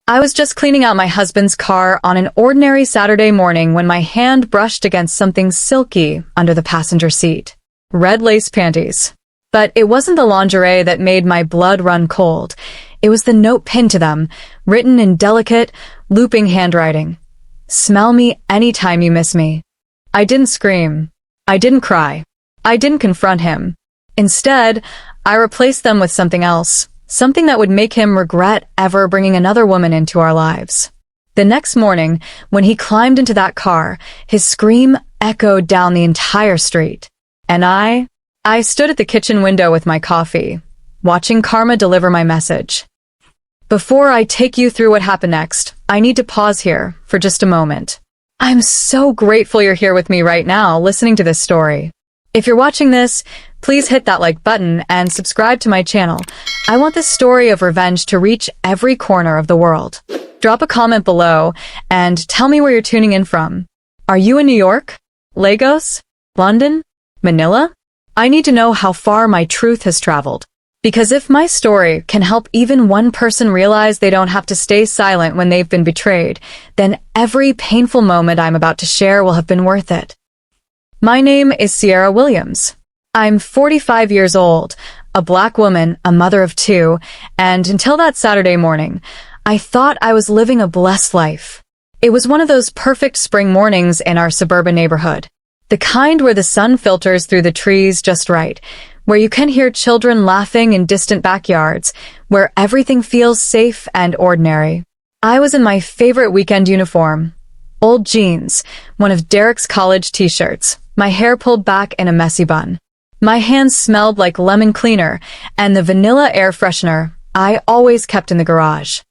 I was just cleaning out my husband's car on an ordinary Saturday morning when my hand brushed against something silky under the passenger seat. Red lace panties. But it wasn't the lingerie that made my blood run cold. It was the note pinned to them, written in delicate, looping handwriting. Smell me anytime you miss me. I didn't scream. I didn't cry. I didn't confront him. Instead, I replaced them with something else, something that would make him regret ever bringing another woman into our lives. The next morning, when he climbed into that car, his scream echoed down the entire street. And I stood at the kitchen window with my coffee, watching karma deliver my message. Before I take you through what happened next, I need to pause here for just a moment. I'm so grateful you're here with me right now, listening to this story. If you're watching this, please hit that like button and subscribe to my channel. I want this story of revenge to reach every corner of the world. Drop a comment below and tell me where you're tuning in from. Are you in New York? Lagos? London? Manila? I need to know how far my truth has traveled. Because if my story can help even one person realize they don't have to stay silent when they've been betrayed, then every painful moment I'm about to share will have been worth it. My name is Sierra Williams. I'm 45 years old, a black woman, a mother of two, and until that Saturday morning, I thought I was living a blessed life. It was one of those perfect spring mornings in our suburban neighborhood. The kind where the sun filters through the trees just right, where you can hear children laughing in distant backyards, where everything feels safe and ordinary. I was in my favorite weekend uniform, old jeans, one of Derek's college t-shirts, my hair pulled back in a messy bun. My hands smelled like lemon cleaner and the vanilla air freshener I always kept in the garage.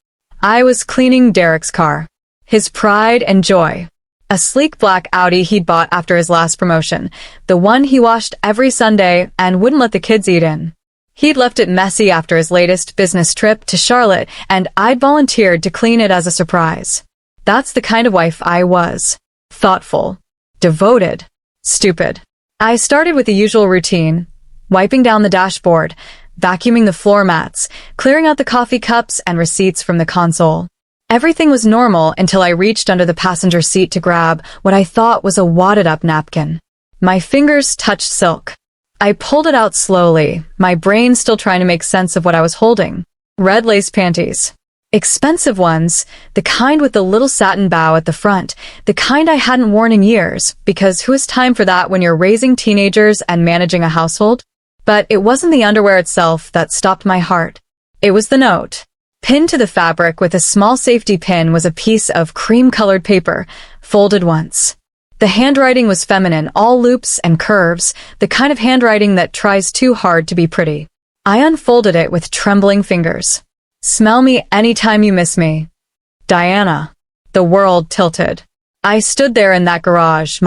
I was cleaning Derek's car, his pride and joy. A sleek black Audi he'd bought after his last promotion, the one he washed every Sunday and wouldn't let the kids eat in. He'd left it messy after his latest business trip to Charlotte, and I'd volunteered to clean it as a surprise. That's the kind of wife I was. Thoughtful. Devoted. Stupid. I started with the usual routine, wiping down the dashboard, vacuuming the floor mats, clearing out the coffee cups and receipts from the console. Everything was normal until I reached under the passenger seat to grab what I thought was a wadded-up napkin. My fingers touched silk. I pulled it out slowly, my brain still trying to make sense of what I was holding. Red lace panties. Expensive ones, the kind with the little satin bow at the front, the kind I hadn't worn in years, because who has time for that when you're raising teenagers and managing a household? But it wasn't the underwear itself that stopped my heart. It was the note. Pinned to the fabric with a small safety pin was a piece of cream-colored paper, folded once. The handwriting was feminine, all loops and curves, the kind of handwriting that tries too hard to be pretty. I unfolded it with trembling fingers. Smell me anytime you miss me. Diana. The world tilted. I stood there in that garage,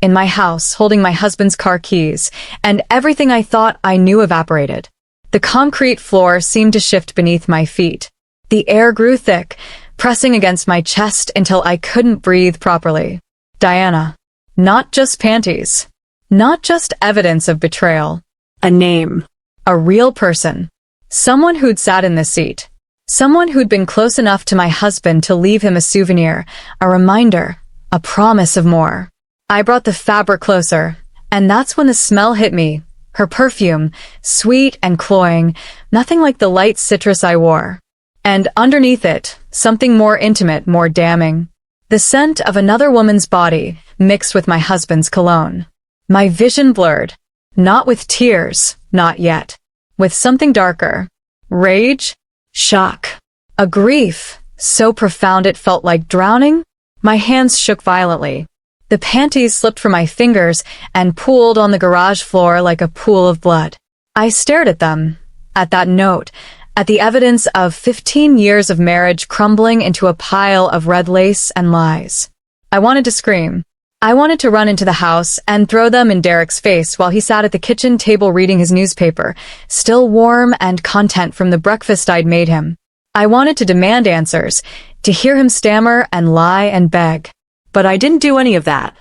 in my house, holding my husband's car keys, and everything I thought I knew evaporated. The concrete floor seemed to shift beneath my feet. The air grew thick, pressing against my chest until I couldn't breathe properly. Diana. Not just panties. Not just evidence of betrayal. A name. A real person. Someone who'd sat in the seat. Someone who'd been close enough to my husband to leave him a souvenir, a reminder, a promise of more. I brought the fabric closer, and that's when the smell hit me. Her perfume, sweet and cloying, nothing like the light citrus I wore. And underneath it, something more intimate, more damning. The scent of another woman's body, mixed with my husband's cologne. My vision blurred. Not with tears, not yet. With something darker. Rage? Shock. A grief, so profound it felt like drowning. My hands shook violently. The panties slipped from my fingers and pooled on the garage floor like a pool of blood. I stared at them, at that note, at the evidence of 15 years of marriage crumbling into a pile of red lace and lies. I wanted to scream. I wanted to run into the house and throw them in Derek's face while he sat at the kitchen table reading his newspaper, still warm and content from the breakfast I'd made him. I wanted to demand answers, to hear him stammer and lie and beg. But I didn't do any of that.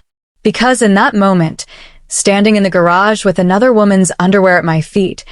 Because in that moment, standing in the garage with another woman's underwear at my feet,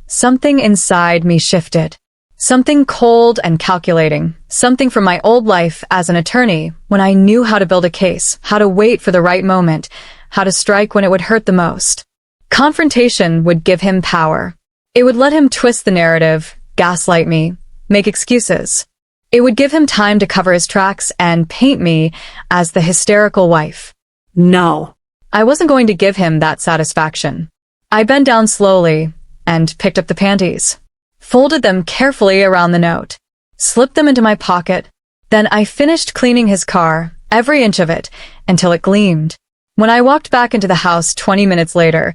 something inside me shifted. Something cold and calculating, something from my old life as an attorney, when I knew how to build a case, how to wait for the right moment, how to strike when it would hurt the most. Confrontation would give him power. It would let him twist the narrative, gaslight me, make excuses. It would give him time to cover his tracks and paint me as the hysterical wife. No. I wasn't going to give him that satisfaction. I bent down slowly and picked up the panties. Folded them carefully around the note, slipped them into my pocket. Then I finished cleaning his car, every inch of it, until it gleamed. When I walked back into the house 20 minutes later,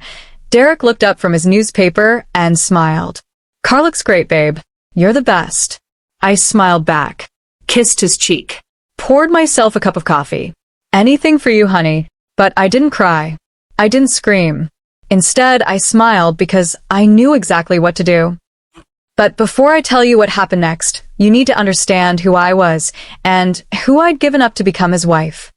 Derek looked up from his newspaper and smiled. "Car looks great, babe. You're the best." I smiled back, kissed his cheek, poured myself a cup of coffee. "Anything for you, honey." But I didn't cry. I didn't scream. Instead, I smiled because I knew exactly what to do. But before I tell you what happened next, you need to understand who I was and who I'd given up to become his wife.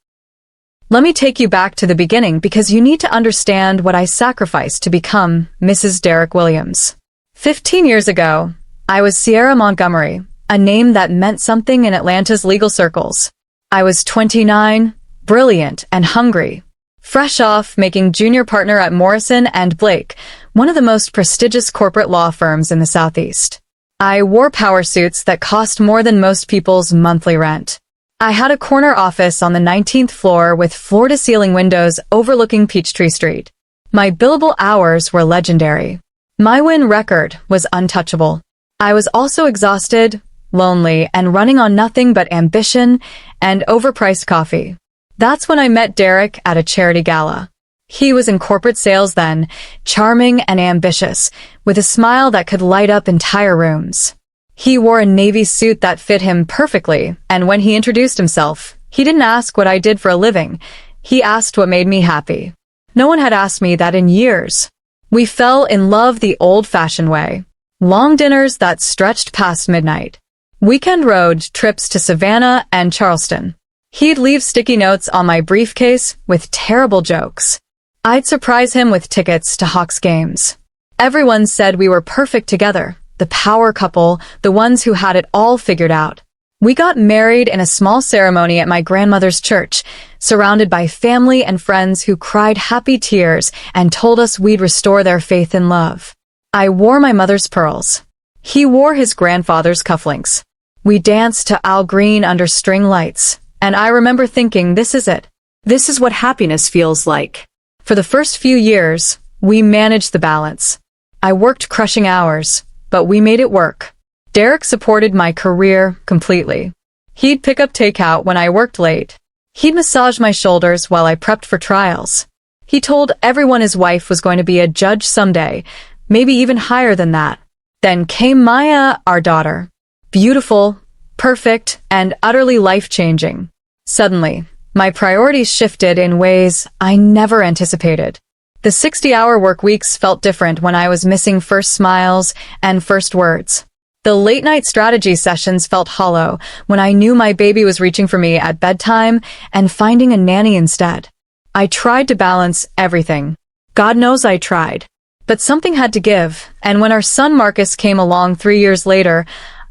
Let me take you back to the beginning because you need to understand what I sacrificed to become Mrs. Derek Williams. 15 years ago, I was Sierra Montgomery, a name that meant something in Atlanta's legal circles. I was 29, brilliant and hungry, fresh off making junior partner at Morrison & Blake, one of the most prestigious corporate law firms in the Southeast. I wore power suits that cost more than most people's monthly rent. I had a corner office on the 19th floor with floor-to-ceiling windows overlooking Peachtree Street. My billable hours were legendary. My win record was untouchable. I was also exhausted, lonely, and running on nothing but ambition and overpriced coffee. That's when I met Derek at a charity gala. He was in corporate sales then, charming and ambitious, with a smile that could light up entire rooms. He wore a navy suit that fit him perfectly, and when he introduced himself, he didn't ask what I did for a living. He asked what made me happy. No one had asked me that in years. We fell in love the old-fashioned way. Long dinners that stretched past midnight. Weekend road trips to Savannah and Charleston. He'd leave sticky notes on my briefcase with terrible jokes. I'd surprise him with tickets to Hawks games. Everyone said we were perfect together, the power couple, the ones who had it all figured out. We got married in a small ceremony at my grandmother's church, surrounded by family and friends who cried happy tears and told us we'd restore their faith in love. I wore my mother's pearls. He wore his grandfather's cufflinks. We danced to Al Green under string lights. And I remember thinking, this is it. This is what happiness feels like. For the first few years, we managed the balance. I worked crushing hours, but we made it work. Derek supported my career completely. He'd pick up takeout when I worked late. He'd massage my shoulders while I prepped for trials. He told everyone his wife was going to be a judge someday, maybe even higher than that. Then came Maya, our daughter. Beautiful, perfect, and utterly life-changing. Suddenly, my priorities shifted in ways I never anticipated. The 60-hour work weeks felt different when I was missing first smiles and first words. The late-night strategy sessions felt hollow when I knew my baby was reaching for me at bedtime and finding a nanny instead. I tried to balance everything. God knows I tried. But something had to give, and when our son Marcus came along 3 years later,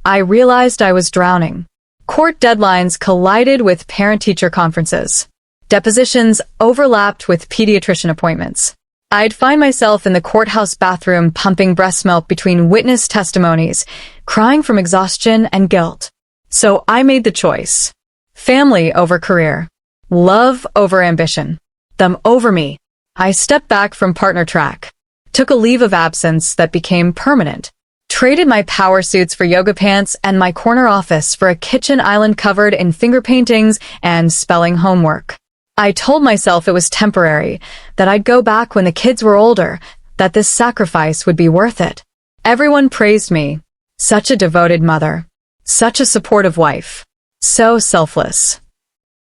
I realized I was drowning. Court deadlines collided with parent-teacher conferences. Depositions overlapped with pediatrician appointments. I'd find myself in the courthouse bathroom pumping breast milk between witness testimonies, crying from exhaustion and guilt. So I made the choice. Family over career. Love over ambition. Them over me. I stepped back from partner track. Took a leave of absence that became permanent. Traded my power suits for yoga pants and my corner office for a kitchen island covered in finger paintings and spelling homework. I told myself it was temporary, that I'd go back when the kids were older, that this sacrifice would be worth it. Everyone praised me. Such a devoted mother. Such a supportive wife. So selfless.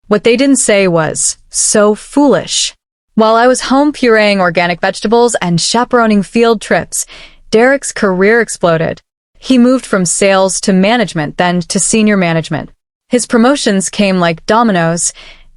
What they didn't say was, so foolish. While I was home pureeing organic vegetables and chaperoning field trips, Derek's career exploded. He moved from sales to management, then to senior management. His promotions came like dominoes,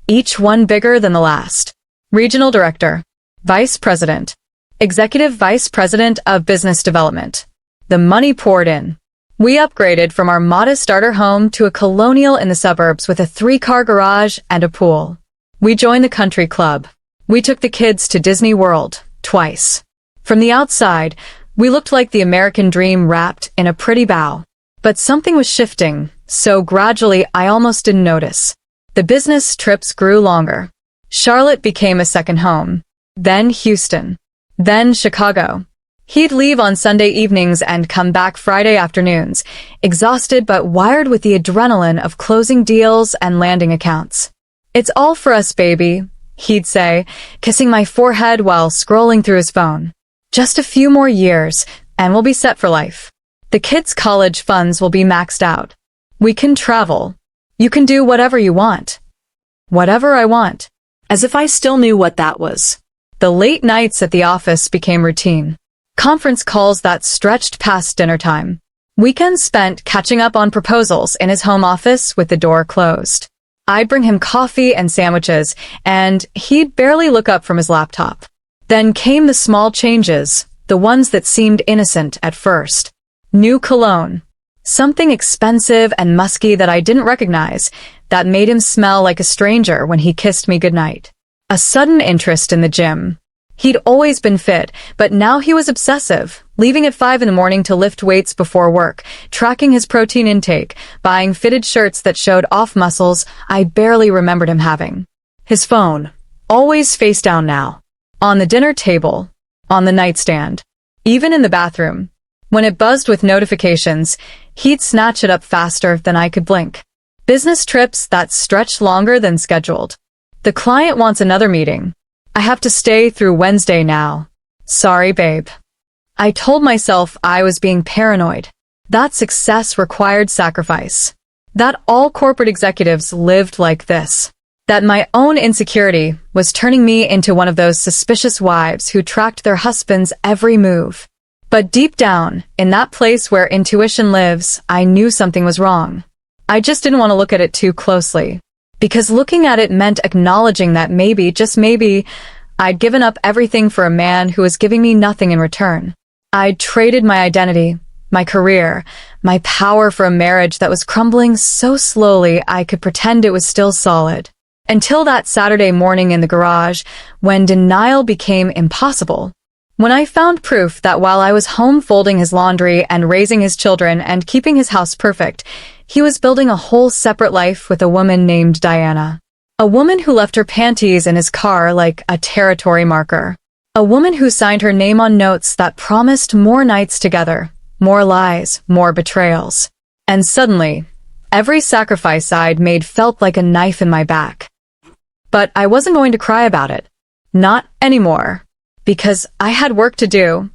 each one bigger than the last. Regional Director, Vice President, Executive Vice President of Business Development. The money poured in. We upgraded from our modest starter home to a colonial in the suburbs with a 3-car garage and a pool. We joined the country club. We took the kids to Disney World, twice. From the outside, we looked like the American dream wrapped in a pretty bow. But something was shifting, so gradually I almost didn't notice. The business trips grew longer. Charlotte became a second home. Then Houston. Then Chicago. He'd leave on Sunday evenings and come back Friday afternoons, exhausted but wired with the adrenaline of closing deals and landing accounts. "It's all for us, baby," he'd say, kissing my forehead while scrolling through his phone. "Just a few more years, and we'll be set for life. The kids' college funds will be maxed out. We can travel. You can do whatever you want." Whatever I want. As if I still knew what that was. The late nights at the office became routine. Conference calls that stretched past dinner time. Weekends spent catching up on proposals in his home office with the door closed. I'd bring him coffee and sandwiches, and he'd barely look up from his laptop. Then came the small changes, the ones that seemed innocent at first. New cologne. Something expensive and musky that I didn't recognize, that made him smell like a stranger when he kissed me goodnight. A sudden interest in the gym. He'd always been fit, but now he was obsessive, leaving at 5 in the morning to lift weights before work, tracking his protein intake, buying fitted shirts that showed off muscles I barely remembered him having. His phone, always face down now. On the dinner table, on the nightstand, even in the bathroom. When it buzzed with notifications, he'd snatch it up faster than I could blink. Business trips that stretched longer than scheduled. The client wants another meeting. I have to stay through Wednesday now. Sorry, babe. I told myself I was being paranoid. That success required sacrifice. That all corporate executives lived like this. That my own insecurity was turning me into one of those suspicious wives who tracked their husband's every move. But deep down, in that place where intuition lives, I knew something was wrong. I just didn't want to look at it too closely. Because looking at it meant acknowledging that maybe, just maybe, I'd given up everything for a man who was giving me nothing in return. I'd traded my identity, my career, my power for a marriage that was crumbling so slowly I could pretend it was still solid. Until that Saturday morning in the garage, when denial became impossible. When I found proof that while I was home folding his laundry and raising his children and keeping his house perfect, he was building a whole separate life with a woman named Diana. A woman who left her panties in his car like a territory marker. A woman who signed her name on notes that promised more nights together, more lies, more betrayals. And suddenly, every sacrifice I'd made felt like a knife in my back. But I wasn't going to cry about it. Not anymore. Because I had work to do.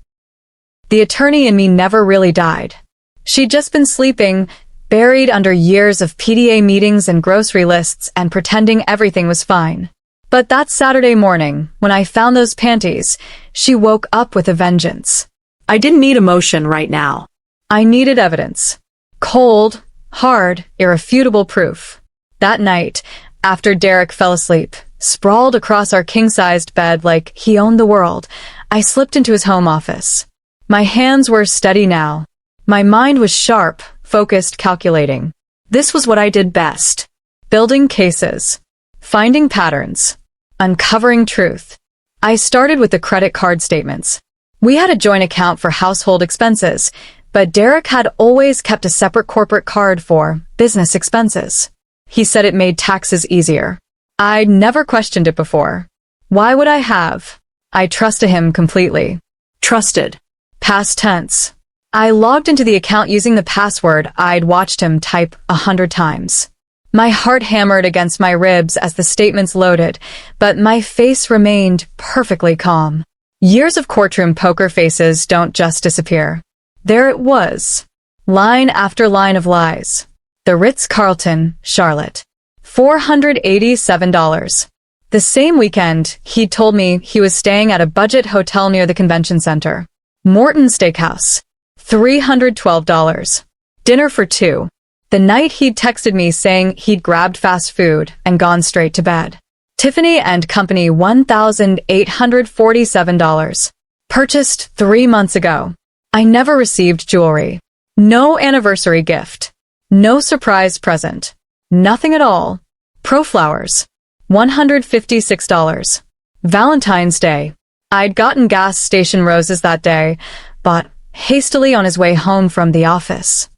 The attorney in me never really died. She'd just been sleeping, buried under years of PDA meetings and grocery lists and pretending everything was fine. But that Saturday morning, when I found those panties, she woke up with a vengeance. I didn't need emotion right now. I needed evidence. Cold, hard, irrefutable proof. That night, after Derek fell asleep, sprawled across our king-sized bed like he owned the world, I slipped into his home office. My hands were steady now. My mind was sharp, focused, calculating. This was what I did best. Building cases. Finding patterns. Uncovering truth. I started with the credit card statements. We had a joint account for household expenses, but Derek had always kept a separate corporate card for business expenses. He said it made taxes easier. I'd never questioned it before. Why would I have? I trusted him completely. Trusted. Past tense. I logged into the account using the password I'd watched him type 100 times. My heart hammered against my ribs as the statements loaded, but my face remained perfectly calm. Years of courtroom poker faces don't just disappear. There it was. Line after line of lies. The Ritz-Carlton, Charlotte. $487. The same weekend, he'd told me he was staying at a budget hotel near the convention center. Morton Steakhouse. $312. Dinner for two. The night he'd texted me saying he'd grabbed fast food and gone straight to bed. Tiffany and Company $1,847. Purchased 3 months ago. I never received jewelry. No anniversary gift. No surprise present. Nothing at all. Pro flowers. $156. Valentine's Day. I'd gotten gas station roses that day, bought hastily on his way home from the office.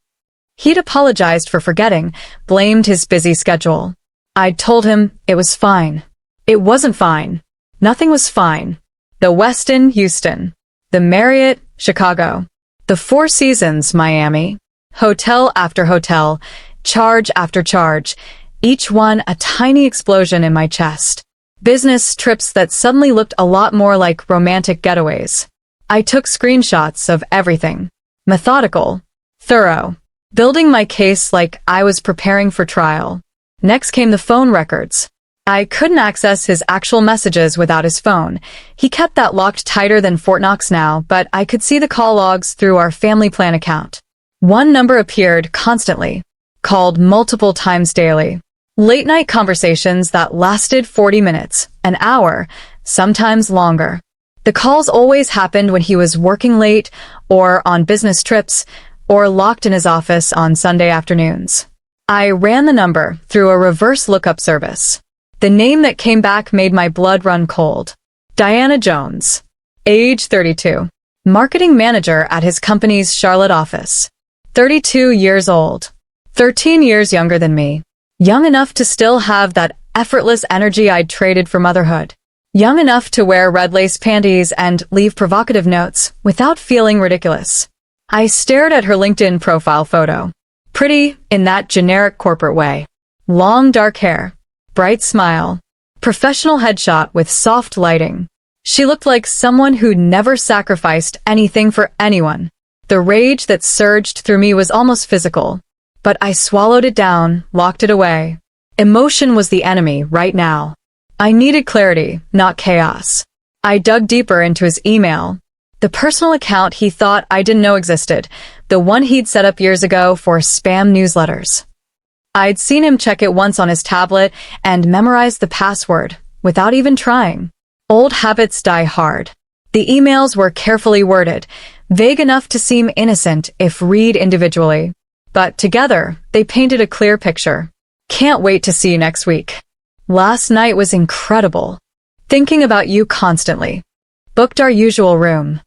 He'd apologized for forgetting, blamed his busy schedule. I'd told him it was fine. It wasn't fine. Nothing was fine. The Westin, Houston. The Marriott, Chicago. The Four Seasons, Miami. Hotel after hotel, charge after charge, each one a tiny explosion in my chest. Business trips that suddenly looked a lot more like romantic getaways. I took screenshots of everything. Methodical. Thorough. Building my case like I was preparing for trial. Next came the phone records. I couldn't access his actual messages without his phone. He kept that locked tighter than Fort Knox now, but I could see the call logs through our family plan account. One number appeared constantly, called multiple times daily. Late-night conversations that lasted 40 minutes, an hour, sometimes longer. The calls always happened when he was working late, or on business trips, or locked in his office on Sunday afternoons. I ran the number through a reverse lookup service. The name that came back made my blood run cold. Diana Jones. Age 32. Marketing manager at his company's Charlotte office. 32 years old. 13 years younger than me. Young enough to still have that effortless energy I'd traded for motherhood. Young enough to wear red lace panties and leave provocative notes without feeling ridiculous. I stared at her LinkedIn profile photo. Pretty in that generic corporate way. Long dark hair. Bright smile. Professional headshot with soft lighting. She looked like someone who'd never sacrificed anything for anyone. The rage that surged through me was almost physical. But I swallowed it down, locked it away. Emotion was the enemy right now. I needed clarity, not chaos. I dug deeper into his email. The personal account he thought I didn't know existed, the one he'd set up years ago for spam newsletters. I'd seen him check it once on his tablet and memorize the password, without even trying. Old habits die hard. The emails were carefully worded, vague enough to seem innocent if read individually. But together, they painted a clear picture. Can't wait to see you next week. Last night was incredible. Thinking about you constantly. Booked our usual room.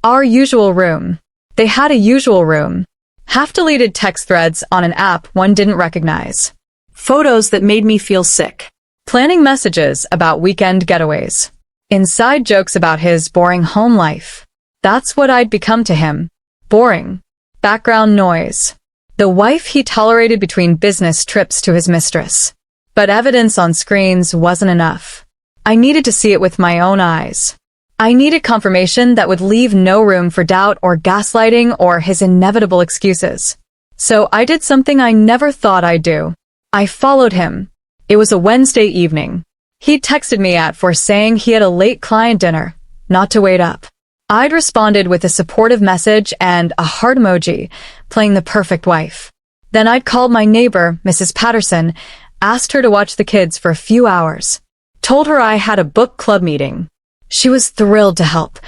Our usual room. They had a usual room. Half-deleted text threads on an app one didn't recognize. Photos that made me feel sick. Planning messages about weekend getaways. Inside jokes about his boring home life. That's what I'd become to him. Boring. Background noise. The wife he tolerated between business trips to his mistress. But evidence on screens wasn't enough. I needed to see it with my own eyes. I needed confirmation that would leave no room for doubt or gaslighting or his inevitable excuses. So I did something I never thought I'd do. I followed him. It was a Wednesday evening. He'd texted me at 4 saying he had a late client dinner, not to wait up. I'd responded with a supportive message and a heart emoji, playing the perfect wife. Then I'd called my neighbor, Mrs. Patterson, asked her to watch the kids for a few hours. Told her I had a book club meeting. She was thrilled to help,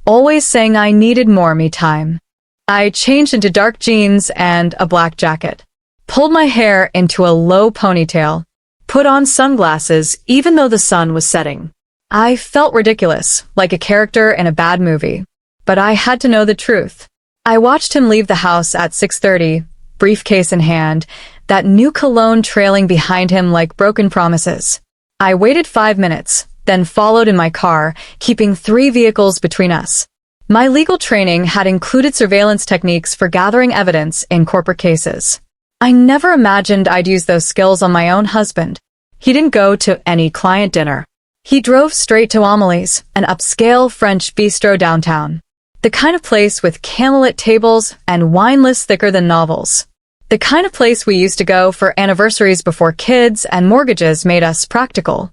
always saying I needed more me time. I changed into dark jeans and a black jacket. Pulled my hair into a low ponytail. Put on sunglasses even though the sun was setting. I felt ridiculous, like a character in a bad movie. But I had to know the truth. I watched him leave the house at 6:30, briefcase in hand, that new cologne trailing behind him like broken promises. I waited 5 minutes, then followed in my car, keeping 3 vehicles between us. My legal training had included surveillance techniques for gathering evidence in corporate cases. I never imagined I'd use those skills on my own husband. He didn't go to any client dinner. He drove straight to Amelie's, an upscale French bistro downtown. The kind of place with candlelit tables and wine lists thicker than novels. The kind of place we used to go for anniversaries before kids and mortgages made us practical.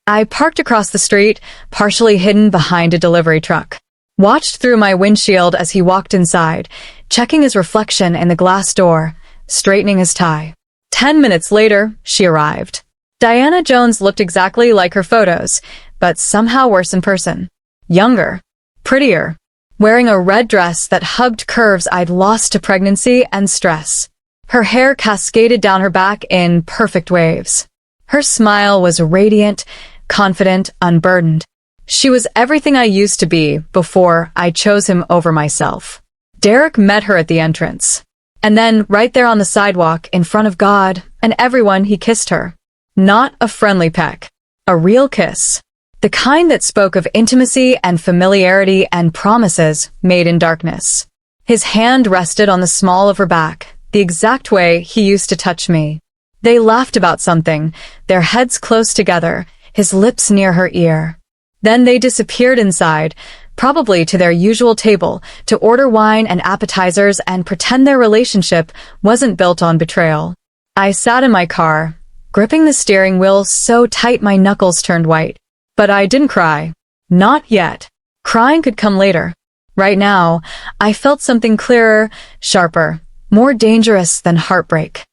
I parked across the street, partially hidden behind a delivery truck. Watched through my windshield as he walked inside, checking his reflection in the glass door, straightening his tie. 10 minutes later, she arrived. Diana Jones looked exactly like her photos, but somehow worse in person. Younger. Prettier. wearing a red dress that hugged curves I'd lost to pregnancy and stress. Her hair cascaded down her back in perfect waves. Her smile was radiant, confident, unburdened. She was everything I used to be before I chose him over myself. Derek met her at the entrance. And then, right there on the sidewalk, in front of God and everyone, he kissed her. Not a friendly peck. A real kiss. The kind that spoke of intimacy and familiarity and promises made in darkness. His hand rested on the small of her back, the exact way he used to touch me. They laughed about something, their heads close together, his lips near her ear. Then they disappeared inside, probably to their usual table, to order wine and appetizers and pretend their relationship wasn't built on betrayal. I sat in my car, gripping the steering wheel so tight my knuckles turned white. But I didn't cry. Not yet. Crying could come later. Right now, I felt something clearer, sharper, more dangerous than heartbreak.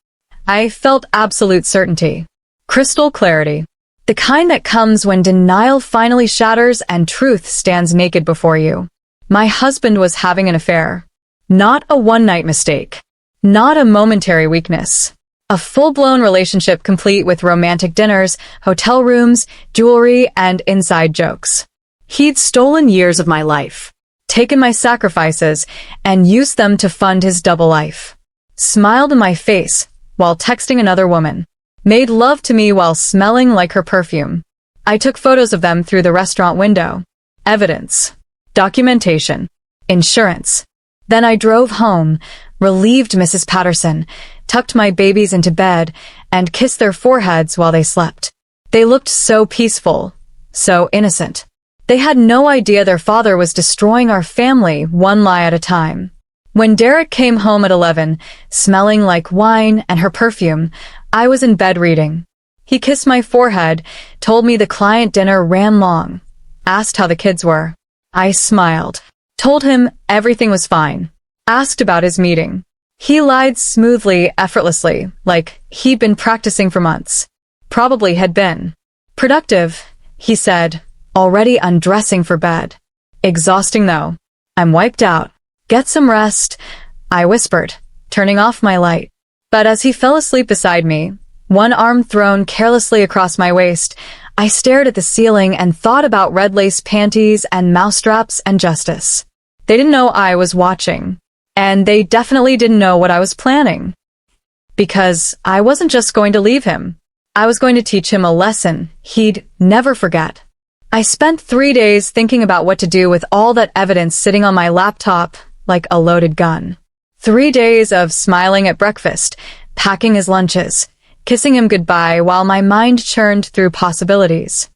I felt absolute certainty. Crystal clarity. The kind that comes when denial finally shatters and truth stands naked before you. My husband was having an affair. Not a one-night mistake. Not a momentary weakness. A full-blown relationship complete with romantic dinners, hotel rooms, jewelry, and inside jokes. He'd stolen years of my life, taken my sacrifices, and used them to fund his double life. Smiled in my face while texting another woman. Made love to me while smelling like her perfume. I took photos of them through the restaurant window. Evidence. Documentation. Insurance. Then I drove home, relieved Mrs. Patterson, tucked my babies into bed, and kissed their foreheads while they slept. They looked so peaceful, so innocent. They had no idea their father was destroying our family one lie at a time. When Derek came home at 11, smelling like wine and her perfume, I was in bed reading. He kissed my forehead, told me the client dinner ran long, asked how the kids were. I smiled, told him everything was fine, asked about his meeting. He lied smoothly, effortlessly, like he'd been practicing for months. Probably had been. Productive, he said, already undressing for bed. Exhausting though. I'm wiped out. Get some rest, I whispered, turning off my light. But as he fell asleep beside me, one arm thrown carelessly across my waist, I stared at the ceiling and thought about red lace panties and mousetraps and justice. They didn't know I was watching. And they definitely didn't know what I was planning. Because I wasn't just going to leave him. I was going to teach him a lesson he'd never forget. I spent 3 days thinking about what to do with all that evidence sitting on my laptop like a loaded gun. 3 days of smiling at breakfast, packing his lunches, kissing him goodbye while my mind churned through possibilities.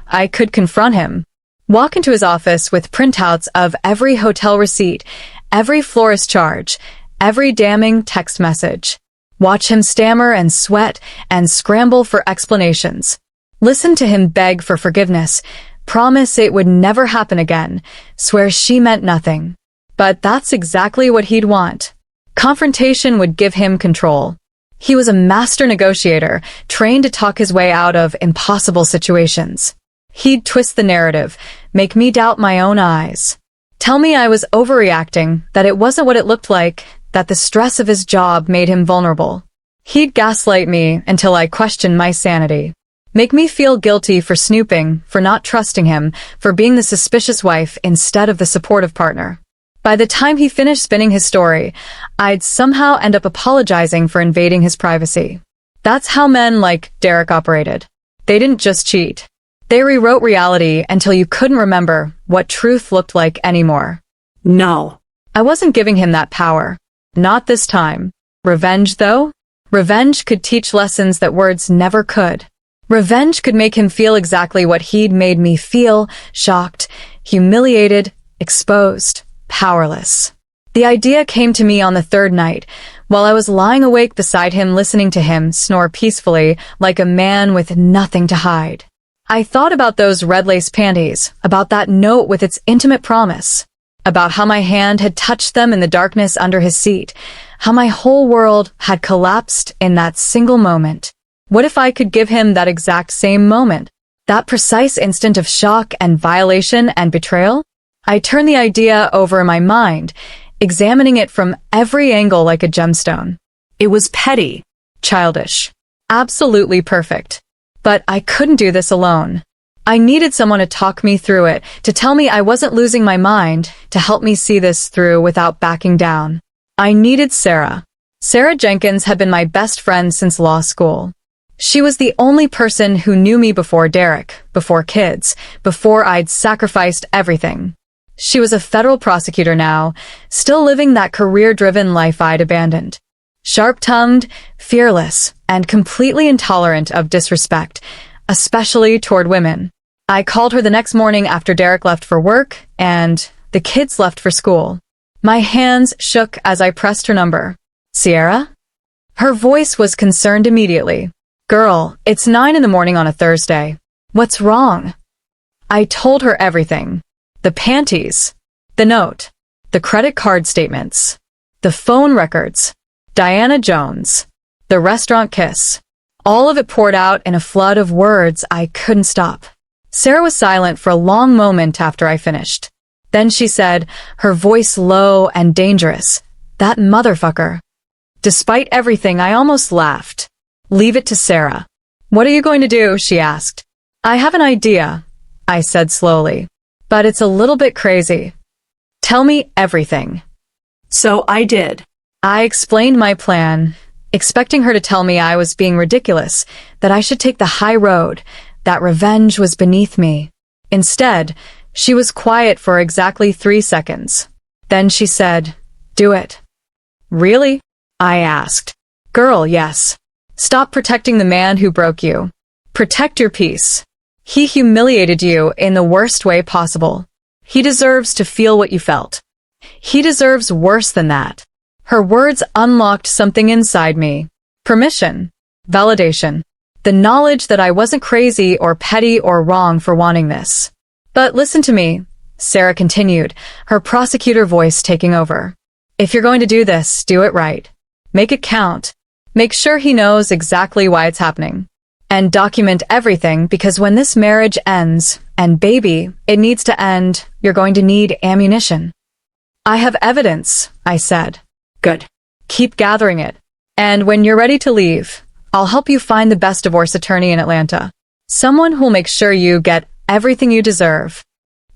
I could confront him, walk into his office with printouts of every hotel receipt, every florist charge, every damning text message. Watch him stammer and sweat and scramble for explanations. Listen to him beg for forgiveness, promise it would never happen again, swear she meant nothing. But that's exactly what he'd want. Confrontation would give him control. He was a master negotiator, trained to talk his way out of impossible situations. He'd twist the narrative, make me doubt my own eyes. Tell me I was overreacting, that it wasn't what it looked like, that the stress of his job made him vulnerable. He'd gaslight me until I questioned my sanity. Make me feel guilty for snooping, for not trusting him, for being the suspicious wife instead of the supportive partner. By the time he finished spinning his story, I'd somehow end up apologizing for invading his privacy. That's how men like Derek operated. They didn't just cheat. They rewrote reality until you couldn't remember what truth looked like anymore. No. I wasn't giving him that power. Not this time. Revenge, though? Revenge could teach lessons that words never could. Revenge could make him feel exactly what he'd made me feel, shocked, humiliated, exposed, powerless. The idea came to me on the third night, while I was lying awake beside him listening to him snore peacefully like a man with nothing to hide. I thought about those red lace panties, about that note with its intimate promise, about how my hand had touched them in the darkness under his seat, how my whole world had collapsed in that single moment. What if I could give him that exact same moment, that precise instant of shock and violation and betrayal? I turned the idea over in my mind, examining it from every angle like a gemstone. It was petty, childish, absolutely perfect. But I couldn't do this alone. I needed someone to talk me through it, to tell me I wasn't losing my mind, to help me see this through without backing down. I needed Sarah. Sarah Jenkins had been my best friend since law school. She was the only person who knew me before Derek, before kids, before I'd sacrificed everything. She was a federal prosecutor now, still living that career-driven life I'd abandoned. Sharp-tongued, fearless, and completely intolerant of disrespect, especially toward women. I called her the next morning after Derek left for work, and the kids left for school. My hands shook as I pressed her number. Sierra? Her voice was concerned immediately. Girl, it's 9 in the morning on a Thursday. What's wrong? I told her everything. The panties, the note, the credit card statements, the phone records, Diana Jones, the restaurant kiss. All of it poured out in a flood of words I couldn't stop. Sarah was silent for a long moment after I finished. Then she said, her voice low and dangerous, "That motherfucker." Despite everything, I almost laughed. "Leave it to Sarah." "What are you going to do?" she asked. "I have an idea," I said slowly. "But it's a little bit crazy." "Tell me everything." So I did. I explained my plan, expecting her to tell me I was being ridiculous, that I should take the high road, that revenge was beneath me. Instead, she was quiet for exactly 3 seconds. Then she said, "Do it." "Really?" I asked. "Girl, yes. Stop protecting the man who broke you. Protect your peace. He humiliated you in the worst way possible. He deserves to feel what you felt. He deserves worse than that." Her words unlocked something inside me. Permission. Validation. The knowledge that I wasn't crazy or petty or wrong for wanting this. "But listen to me," Sarah continued, her prosecutor voice taking over. "If you're going to do this, do it right. Make it count. Make sure he knows exactly why it's happening. And document everything, because when this marriage ends, and baby, it needs to end, you're going to need ammunition." "I have evidence," I said. "Good. Keep gathering it. And when you're ready to leave, I'll help you find the best divorce attorney in Atlanta. Someone who'll make sure you get everything you deserve."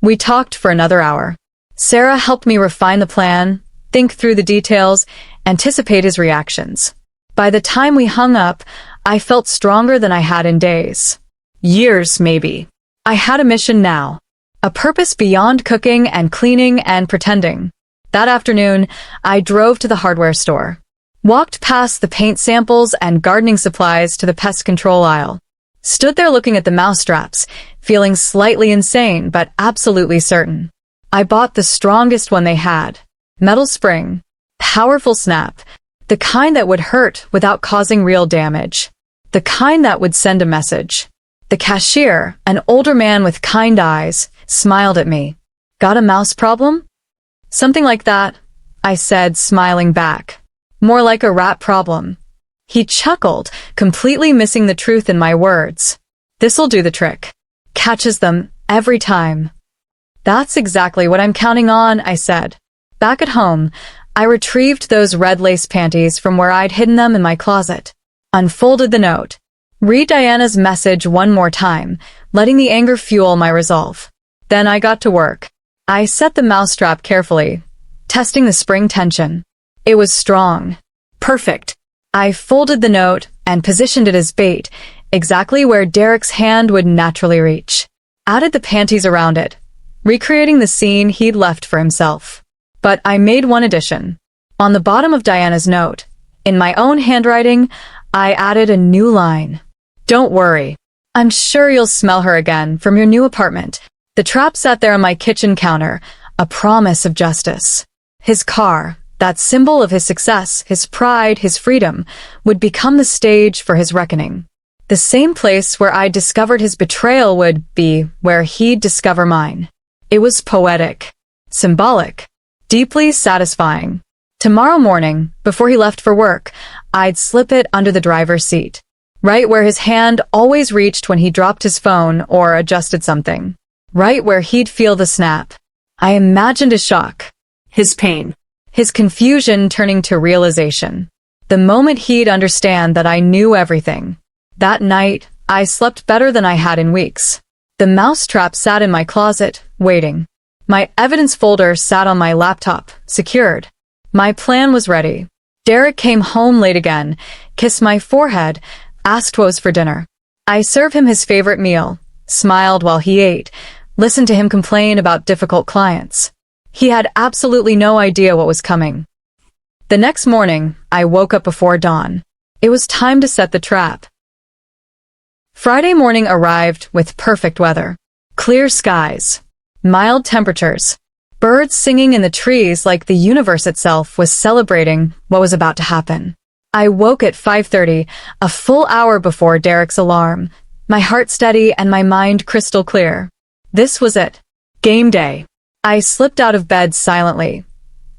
We talked for another hour. Sarah helped me refine the plan, think through the details, anticipate his reactions. By the time we hung up, I felt stronger than I had in days. Years, maybe. I had a mission now. A purpose beyond cooking and cleaning and pretending. That afternoon, I drove to the hardware store. Walked past the paint samples and gardening supplies to the pest control aisle. Stood there looking at the mousetraps, feeling slightly insane but absolutely certain. I bought the strongest one they had. Metal spring. Powerful snap. The kind that would hurt without causing real damage. The kind that would send a message. The cashier, an older man with kind eyes, smiled at me. "Got a mouse problem?" "Something like that," I said, smiling back. "More like a rat problem." He chuckled, completely missing the truth in my words. "This'll do the trick." Catches them every time. "That's exactly what I'm counting on," I said. Back at home, I retrieved those red lace panties from where I'd hidden them in my closet. Unfolded the note. Read Diana's message one more time, letting the anger fuel my resolve. Then I got to work. I set the mousetrap carefully, testing the spring tension. It was strong. Perfect. I folded the note and positioned it as bait, exactly where Derek's hand would naturally reach. Added the panties around it, recreating the scene he'd left for himself. But I made one addition. On the bottom of Diana's note, in my own handwriting, I added a new line. "Don't worry. I'm sure you'll smell her again from your new apartment." The trap sat there on my kitchen counter, a promise of justice. His car, that symbol of his success, his pride, his freedom, would become the stage for his reckoning. The same place where I discovered his betrayal would be where he'd discover mine. It was poetic, symbolic, deeply satisfying. Tomorrow morning, before he left for work, I'd slip it under the driver's seat, right where his hand always reached when he dropped his phone or adjusted something. Right where he'd feel the snap. I imagined his shock, His pain. his confusion turning to realization. The moment he'd understand that I knew everything. That night, I slept better than I had in weeks. The mousetrap sat in my closet, waiting. My evidence folder sat on my laptop, secured. My plan was ready. Derek came home late again, kissed my forehead, asked what was for dinner. I served him his favorite meal, smiled while he ate, listened to him complain about difficult clients. He had absolutely no idea what was coming. The next morning, I woke up before dawn. It was time to set the trap. Friday morning arrived with perfect weather. Clear skies, mild temperatures, birds singing in the trees like the universe itself was celebrating what was about to happen. I woke at 5:30, a full hour before Derek's alarm, my heart steady and my mind crystal clear. This was it. Game day. I slipped out of bed silently,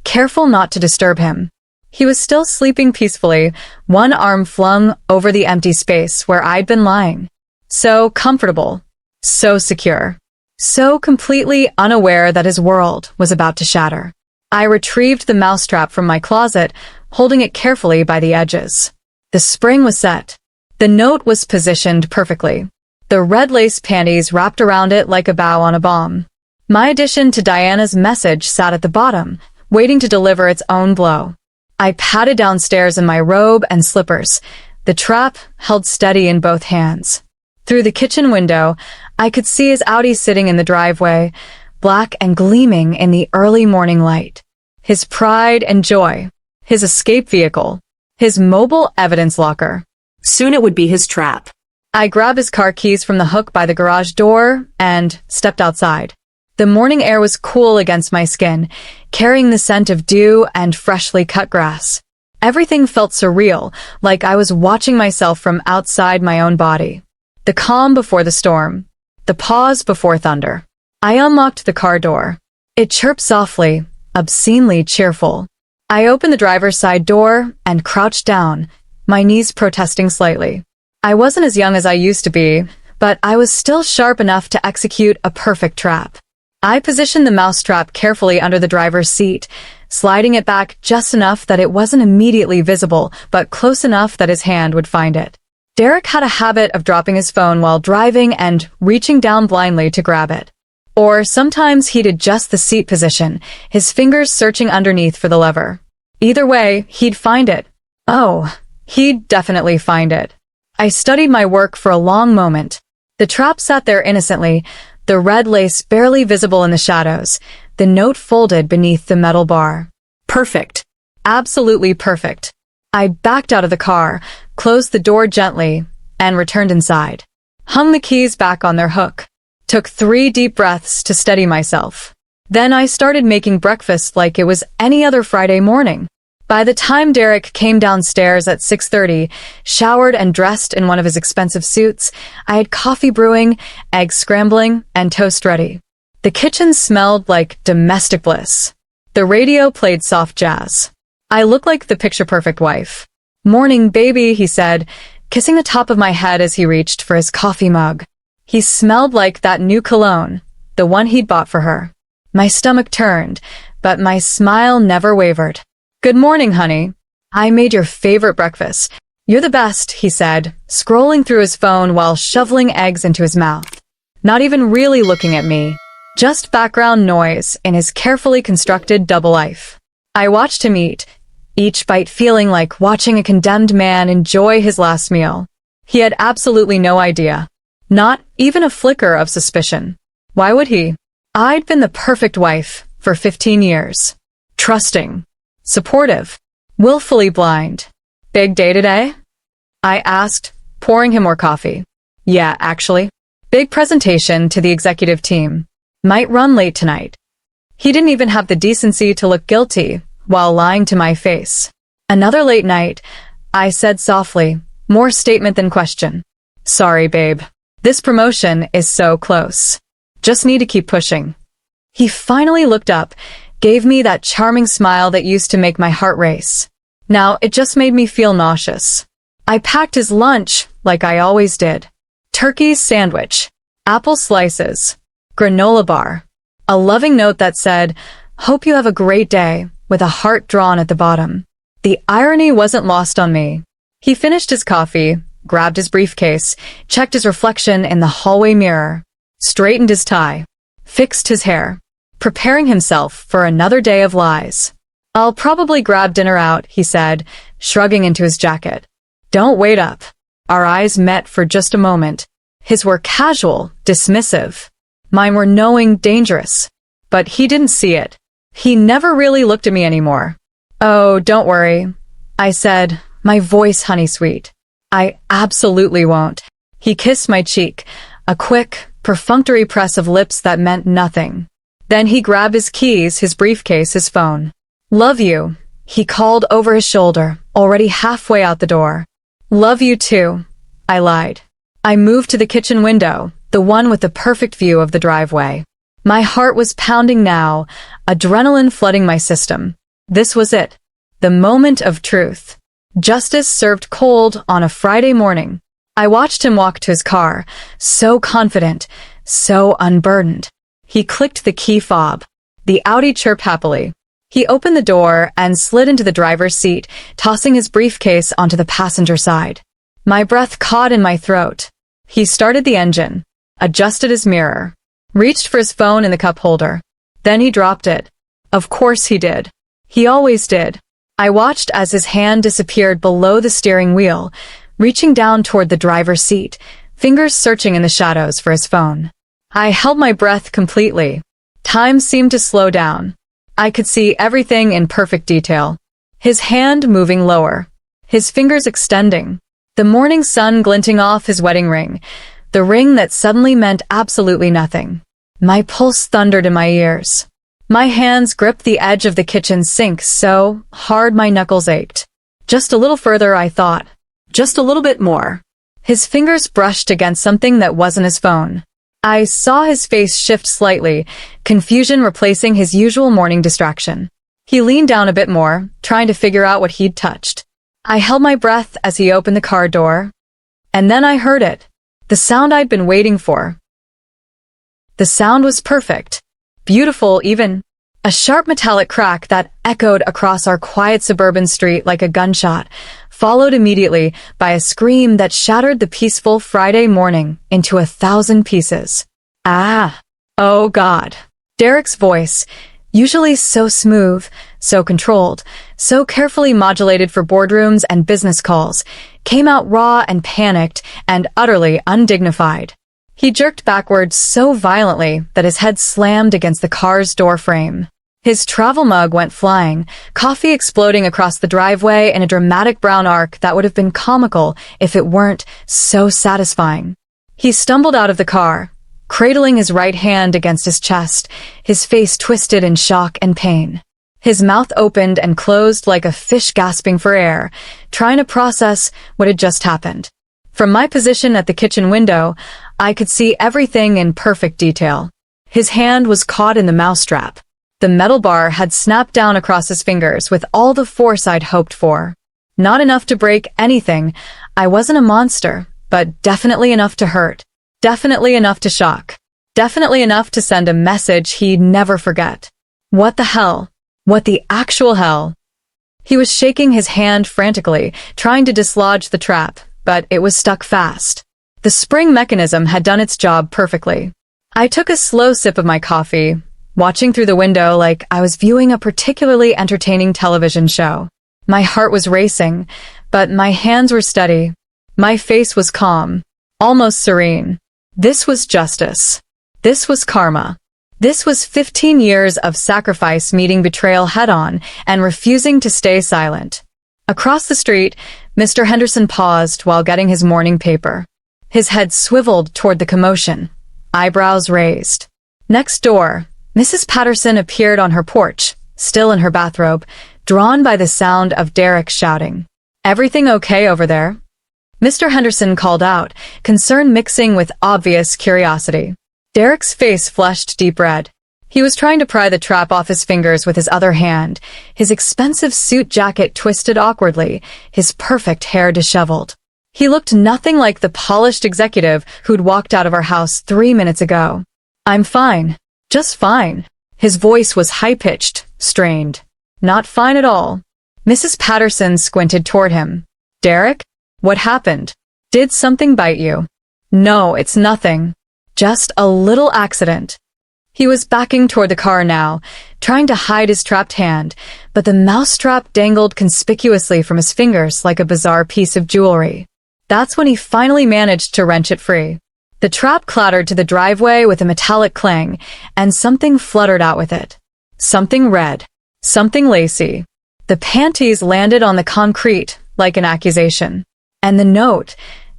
careful not to disturb him. He was still sleeping peacefully, one arm flung over the empty space where I'd been lying. So comfortable, so secure, so completely unaware that his world was about to shatter. I retrieved the mousetrap from my closet, holding it carefully by the edges. The spring was set. The note was positioned perfectly. The red lace panties wrapped around it like a bow on a bomb. My addition to Diana's message sat at the bottom, waiting to deliver its own blow. I padded downstairs in my robe and slippers, the trap held steady in both hands. Through the kitchen window, I could see his Audi sitting in the driveway, black and gleaming in the early morning light. His pride and joy, his escape vehicle, his mobile evidence locker. Soon it would be his trap. I grabbed his car keys from the hook by the garage door and stepped outside. The morning air was cool against my skin, carrying the scent of dew and freshly cut grass. Everything felt surreal, like I was watching myself from outside my own body. The calm before the storm. The pause before thunder. I unlocked the car door. It chirped softly, obscenely cheerful. I opened the driver's side door and crouched down, my knees protesting slightly. I wasn't as young as I used to be, but I was still sharp enough to execute a perfect trap. I positioned the mousetrap carefully under the driver's seat, sliding it back just enough that it wasn't immediately visible, but close enough that his hand would find it. Derek had a habit of dropping his phone while driving and reaching down blindly to grab it. Or sometimes he'd adjust the seat position, his fingers searching underneath for the lever. Either way, he'd find it. Oh, he'd definitely find it. I studied my work for a long moment. The trap sat there innocently, the red lace barely visible in the shadows, the note folded beneath the metal bar. Perfect. Absolutely perfect. I backed out of the car, closed the door gently, and returned inside. Hung the keys back on their hook. Took 3 deep breaths to steady myself. Then I started making breakfast like it was any other Friday morning. By the time Derek came downstairs at 6:30, showered and dressed in one of his expensive suits, I had coffee brewing, eggs scrambling, and toast ready. The kitchen smelled like domestic bliss. The radio played soft jazz. I looked like the picture-perfect wife. "Morning, baby," he said, kissing the top of my head as he reached for his coffee mug. He smelled like that new cologne, the one he'd bought for her. My stomach turned, but my smile never wavered. "Good morning, honey. I made your favorite breakfast. You're the best," he said, scrolling through his phone while shoveling eggs into his mouth. Not even really looking at me. Just background noise in his carefully constructed double life. I watched him eat, each bite feeling like watching a condemned man enjoy his last meal. He had absolutely no idea. Not even a flicker of suspicion. Why would he? I'd been the perfect wife for 15 years. Trusting. Supportive. Willfully blind. "Big day today?" I asked, pouring him more coffee. "Yeah, actually. Big presentation to the executive team. Might run late tonight." He didn't even have the decency to look guilty while lying to my face. "Another late night," I said softly, more statement than question. "Sorry, babe. This promotion is so close. Just need to keep pushing." He finally looked up, gave me that charming smile that used to make my heart race. Now it just made me feel nauseous. I packed his lunch like I always did. Turkey sandwich, apple slices, granola bar, A loving note that said, "Hope you have a great day," with a heart drawn at the bottom. The irony wasn't lost on me. He finished his coffee, grabbed his briefcase, checked his reflection in the hallway mirror, straightened his tie, fixed his hair, preparing himself for another day of lies. "I'll probably grab dinner out," he said, shrugging into his jacket. "Don't wait up." Our eyes met for just a moment. His were casual, dismissive. Mine were knowing, dangerous. But he didn't see it. He never really looked at me anymore. "Oh, don't worry," I said, my voice honey-sweet. "I absolutely won't." He kissed my cheek, a quick, perfunctory press of lips that meant nothing. Then he grabbed his keys, his briefcase, his phone. "Love you," he called over his shoulder, already halfway out the door. "Love you too," I lied. I moved to the kitchen window, the one with the perfect view of the driveway. My heart was pounding now, adrenaline flooding my system. This was it. The moment of truth. Justice served cold on a Friday morning. I watched him walk to his car, so confident, so unburdened. He clicked the key fob. The Audi chirped happily. He opened the door and slid into the driver's seat, tossing his briefcase onto the passenger side. My breath caught in my throat. He started the engine, adjusted his mirror, reached for his phone in the cup holder. Then he dropped it. Of course he did. He always did. I watched as his hand disappeared below the steering wheel, reaching down toward the driver's seat, fingers searching in the shadows for his phone. I held my breath completely. Time seemed to slow down. I could see everything in perfect detail. His hand moving lower, his fingers extending, the morning sun glinting off his wedding ring, the ring that suddenly meant absolutely nothing. My pulse thundered in my ears. My hands gripped the edge of the kitchen sink so hard my knuckles ached. Just a little further, I thought. Just a little bit more. His fingers brushed against something that wasn't his phone. I saw his face shift slightly, confusion replacing his usual morning distraction. He leaned down a bit more, trying to figure out what he'd touched. I held my breath as he opened the car door. And then I heard it. The sound I'd been waiting for. The sound was perfect. Beautiful, even. A sharp metallic crack that echoed across our quiet suburban street like a gunshot, followed immediately by a scream that shattered the peaceful Friday morning into 1,000 pieces. "Ah! Oh God." Derek's voice, usually so smooth, so controlled, so carefully modulated for boardrooms and business calls, came out raw and panicked and utterly undignified. He jerked backwards so violently that his head slammed against the car's door frame. His travel mug went flying, coffee exploding across the driveway in a dramatic brown arc that would have been comical if it weren't so satisfying. He stumbled out of the car, cradling his right hand against his chest, his face twisted in shock and pain. His mouth opened and closed like a fish gasping for air, trying to process what had just happened. From my position at the kitchen window, I could see everything in perfect detail. His hand was caught in the mousetrap. The metal bar had snapped down across his fingers with all the force I'd hoped for. Not enough to break anything. I wasn't a monster, but definitely enough to hurt. Definitely enough to shock. Definitely enough to send a message he'd never forget. What the hell? What the actual hell? He was shaking his hand frantically, trying to dislodge the trap, but it was stuck fast. The spring mechanism had done its job perfectly. I took a slow sip of my coffee, watching through the window like I was viewing a particularly entertaining television show. My heart was racing, but my hands were steady. My face was calm, almost serene. This was justice. This was karma. This was 15 years of sacrifice meeting betrayal head-on and refusing to stay silent. Across the street, Mr. Henderson paused while getting his morning paper. His head swiveled toward the commotion, eyebrows raised. Next door, Mrs. Patterson appeared on her porch, still in her bathrobe, drawn by the sound of Derek shouting, "Everything okay over there?" Mr. Henderson called out, concern mixing with obvious curiosity. Derek's face flushed deep red. He was trying to pry the trap off his fingers with his other hand, his expensive suit jacket twisted awkwardly, his perfect hair disheveled. He looked nothing like the polished executive who'd walked out of our house 3 minutes ago. "I'm fine. Just fine. His voice was high-pitched, strained. Not fine at all. Mrs. Patterson squinted toward him. Derek? What happened? Did something bite you? No, it's nothing. Just a little accident. He was backing toward the car now, trying to hide his trapped hand, but the mousetrap dangled conspicuously from his fingers like a bizarre piece of jewelry. That's when he finally managed to wrench it free. The trap clattered to the driveway with a metallic clang, and something fluttered out with it. Something red. Something lacy. The panties landed on the concrete like an accusation. And the note,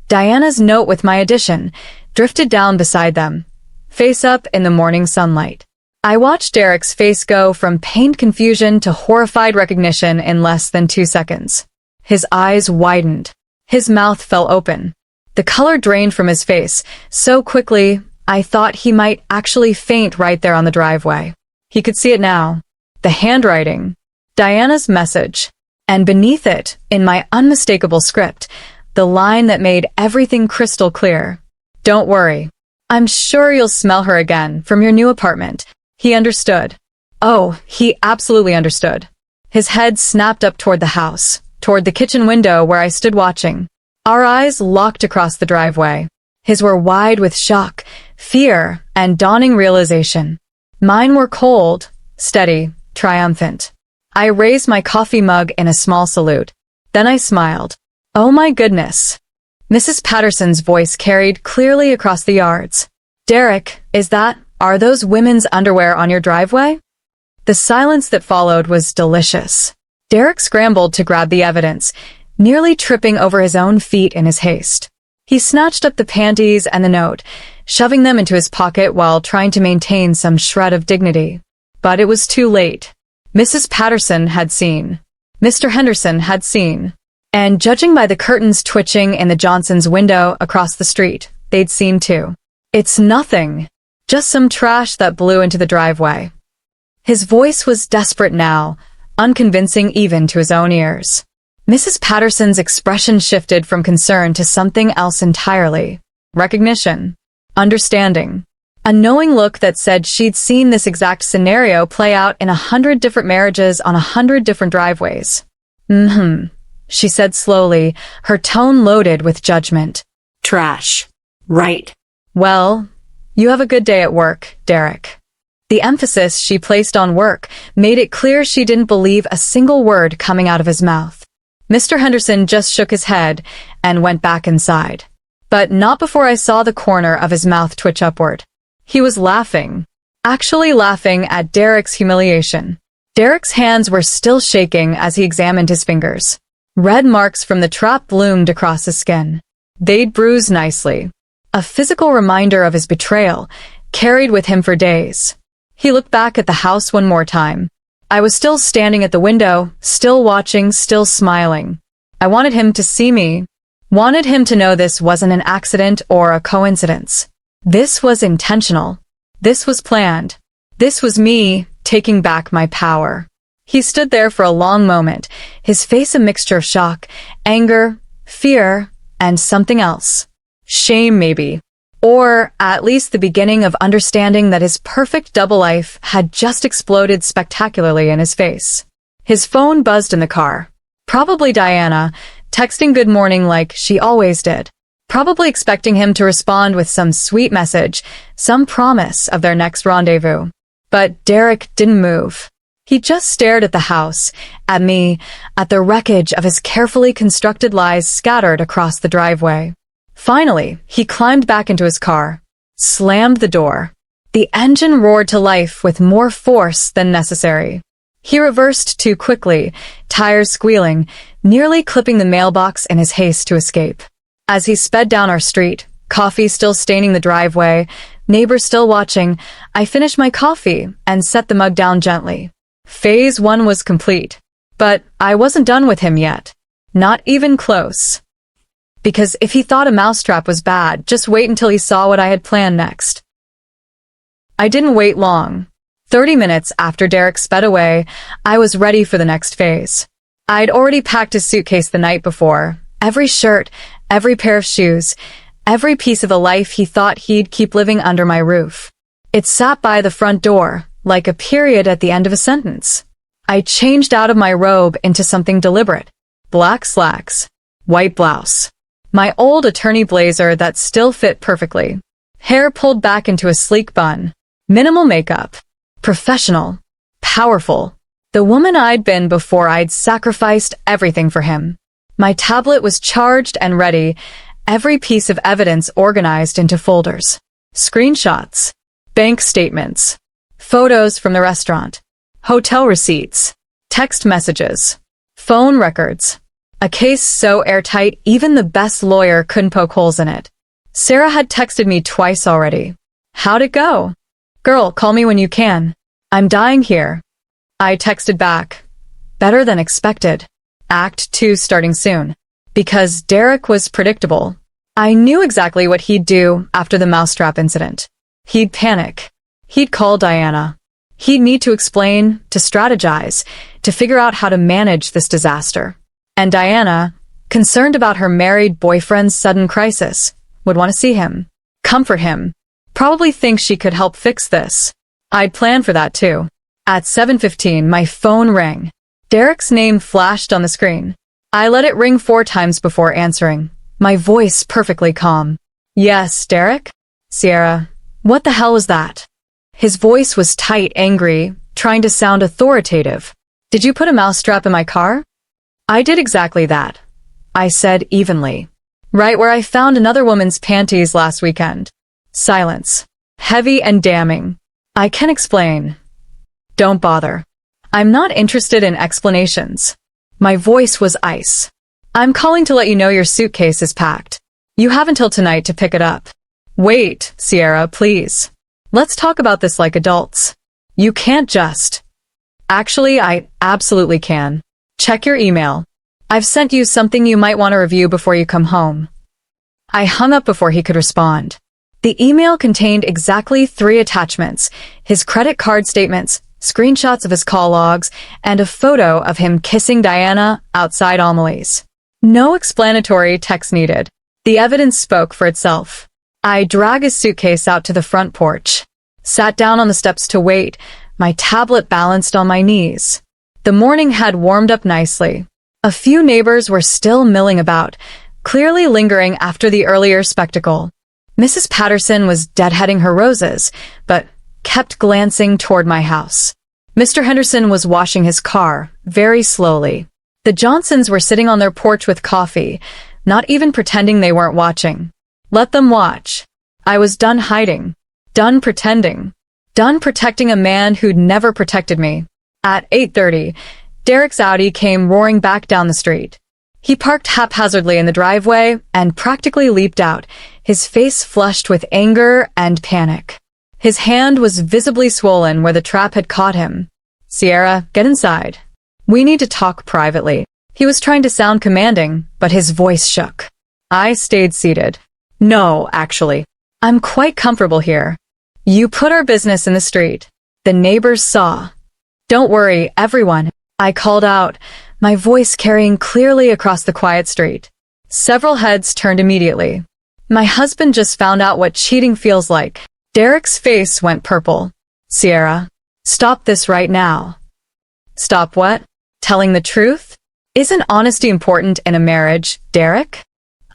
Diana's note with my addition, drifted down beside them, face up in the morning sunlight. I watched Derek's face go from pained confusion to horrified recognition in less than 2 seconds. His eyes widened. His mouth fell open. The color drained from his face so quickly I thought he might actually faint right there on the driveway. He could see it now. The handwriting. Diana's message. And beneath it, in my unmistakable script, the line that made everything crystal clear. Don't worry. I'm sure you'll smell her again from your new apartment. He understood. Oh, he absolutely understood. His head snapped up toward the house, toward the kitchen window where I stood watching. Our eyes locked across the driveway. His were wide with shock, fear, and dawning realization. Mine were cold, steady, triumphant. I raised my coffee mug in a small salute. Then I smiled. Oh my goodness. Mrs. Patterson's voice carried clearly across the yards. Derek, are those women's underwear on your driveway? The silence that followed was delicious. Derek scrambled to grab the evidence, nearly tripping over his own feet in his haste. He snatched up the panties and the note, shoving them into his pocket while trying to maintain some shred of dignity. But it was too late. Mrs. Patterson had seen. Mr. Henderson had seen. And judging by the curtains twitching in the Johnsons' window across the street, they'd seen too. It's nothing. Just some trash that blew into the driveway. His voice was desperate now, unconvincing even to his own ears. Mrs. Patterson's expression shifted from concern to something else entirely. Recognition. Understanding. A knowing look that said she'd seen this exact scenario play out in 100 different marriages on 100 different driveways. She said slowly, her tone loaded with judgment. Trash. Right. Well, you have a good day at work, Derek. The emphasis she placed on work made it clear she didn't believe a single word coming out of his mouth. Mr. Henderson just shook his head and went back inside. But not before I saw the corner of his mouth twitch upward. He was laughing. Actually laughing at Derek's humiliation. Derek's hands were still shaking as he examined his fingers. Red marks from the trap bloomed across his skin. They'd bruised nicely. A physical reminder of his betrayal, carried with him for days. He looked back at the house one more time. I was still standing at the window, still watching, still smiling. I wanted him to see me. Wanted him to know this wasn't an accident or a coincidence. This was intentional. This was planned. This was me taking back my power. He stood there for a long moment, his face a mixture of shock, anger, fear, and something else. Shame, maybe. Or at least the beginning of understanding that his perfect double life had just exploded spectacularly in his face. His phone buzzed in the car. Probably Diana, texting good morning like she always did. Probably expecting him to respond with some sweet message, some promise of their next rendezvous. But Derek didn't move. He just stared at the house, at me, at the wreckage of his carefully constructed lies scattered across the driveway. Finally, he climbed back into his car, slammed the door. The engine roared to life with more force than necessary. He reversed too quickly, tires squealing, nearly clipping the mailbox in his haste to escape. As he sped down our street, coffee still staining the driveway, neighbors still watching, I finished my coffee and set the mug down gently. Phase 1 was complete. But I wasn't done with him yet. Not even close. Because if he thought a mousetrap was bad, just wait until he saw what I had planned next. I didn't wait long. 30 minutes after Derek sped away, I was ready for the next phase. I'd already packed his suitcase the night before. Every shirt, every pair of shoes, every piece of the life he thought he'd keep living under my roof. It sat by the front door, like a period at the end of a sentence. I changed out of my robe into something deliberate. Black slacks, white blouse, my old attorney blazer that still fit perfectly, hair pulled back into a sleek bun, minimal makeup, professional, powerful, the woman I'd been before I'd sacrificed everything for him. My tablet was charged and ready, every piece of evidence organized into folders. Screenshots, bank statements, photos from the restaurant, hotel receipts, text messages, phone records. A case so airtight even the best lawyer couldn't poke holes in it. Sarah had texted me twice already. How'd it go? Girl, call me when you can. I'm dying here. I texted back. Better than expected. Act 2 starting soon. Because Derek was predictable. I knew exactly what he'd do after the mousetrap incident. He'd panic. He'd call Diana. He'd need to explain, to strategize, to figure out how to manage this disaster. And Diana, concerned about her married boyfriend's sudden crisis, would want to see him, comfort him, probably think she could help fix this. I'd planned for that too. At 7:15, my phone rang. Derek's name flashed on the screen. I let it ring 4 times before answering, my voice perfectly calm. Yes, Derek? Sierra, what the hell was that? His voice was tight, angry, trying to sound authoritative. Did you put a mousetrap in my car? I did exactly that, I said evenly. Right where I found another woman's panties last weekend. Silence. Heavy and damning. I can explain. Don't bother. I'm not interested in explanations. My voice was ice. I'm calling to let you know your suitcase is packed. You have until tonight to pick it up. Wait, Sierra, please. Let's talk about this like adults. You can't just. Actually, I absolutely can. Check your email. I've sent you something you might want to review before you come home. I hung up before he could respond. The email contained exactly 3 attachments, his credit card statements, screenshots of his call logs, and a photo of him kissing Diana outside Amelie's. No explanatory text needed. The evidence spoke for itself. I dragged his suitcase out to the front porch, sat down on the steps to wait, my tablet balanced on my knees. The morning had warmed up nicely. A few neighbors were still milling about, clearly lingering after the earlier spectacle. Mrs. Patterson was deadheading her roses, but kept glancing toward my house. Mr. Henderson was washing his car, very slowly. The Johnsons were sitting on their porch with coffee, not even pretending they weren't watching. Let them watch. I was done hiding, done pretending, done protecting a man who'd never protected me. At 8:30, Derek's Audi came roaring back down the street. He parked haphazardly in the driveway and practically leaped out, his face flushed with anger and panic. His hand was visibly swollen where the trap had caught him. Sierra, get inside. We need to talk privately. He was trying to sound commanding, but his voice shook. I stayed seated. No, actually. I'm quite comfortable here. You put our business in the street. The neighbors saw. Don't worry, everyone, I called out, my voice carrying clearly across the quiet street. Several heads turned immediately. My husband just found out what cheating feels like. Derek's face went purple. Sierra, stop this right now. Stop what? Telling the truth? Isn't honesty important in a marriage, Derek?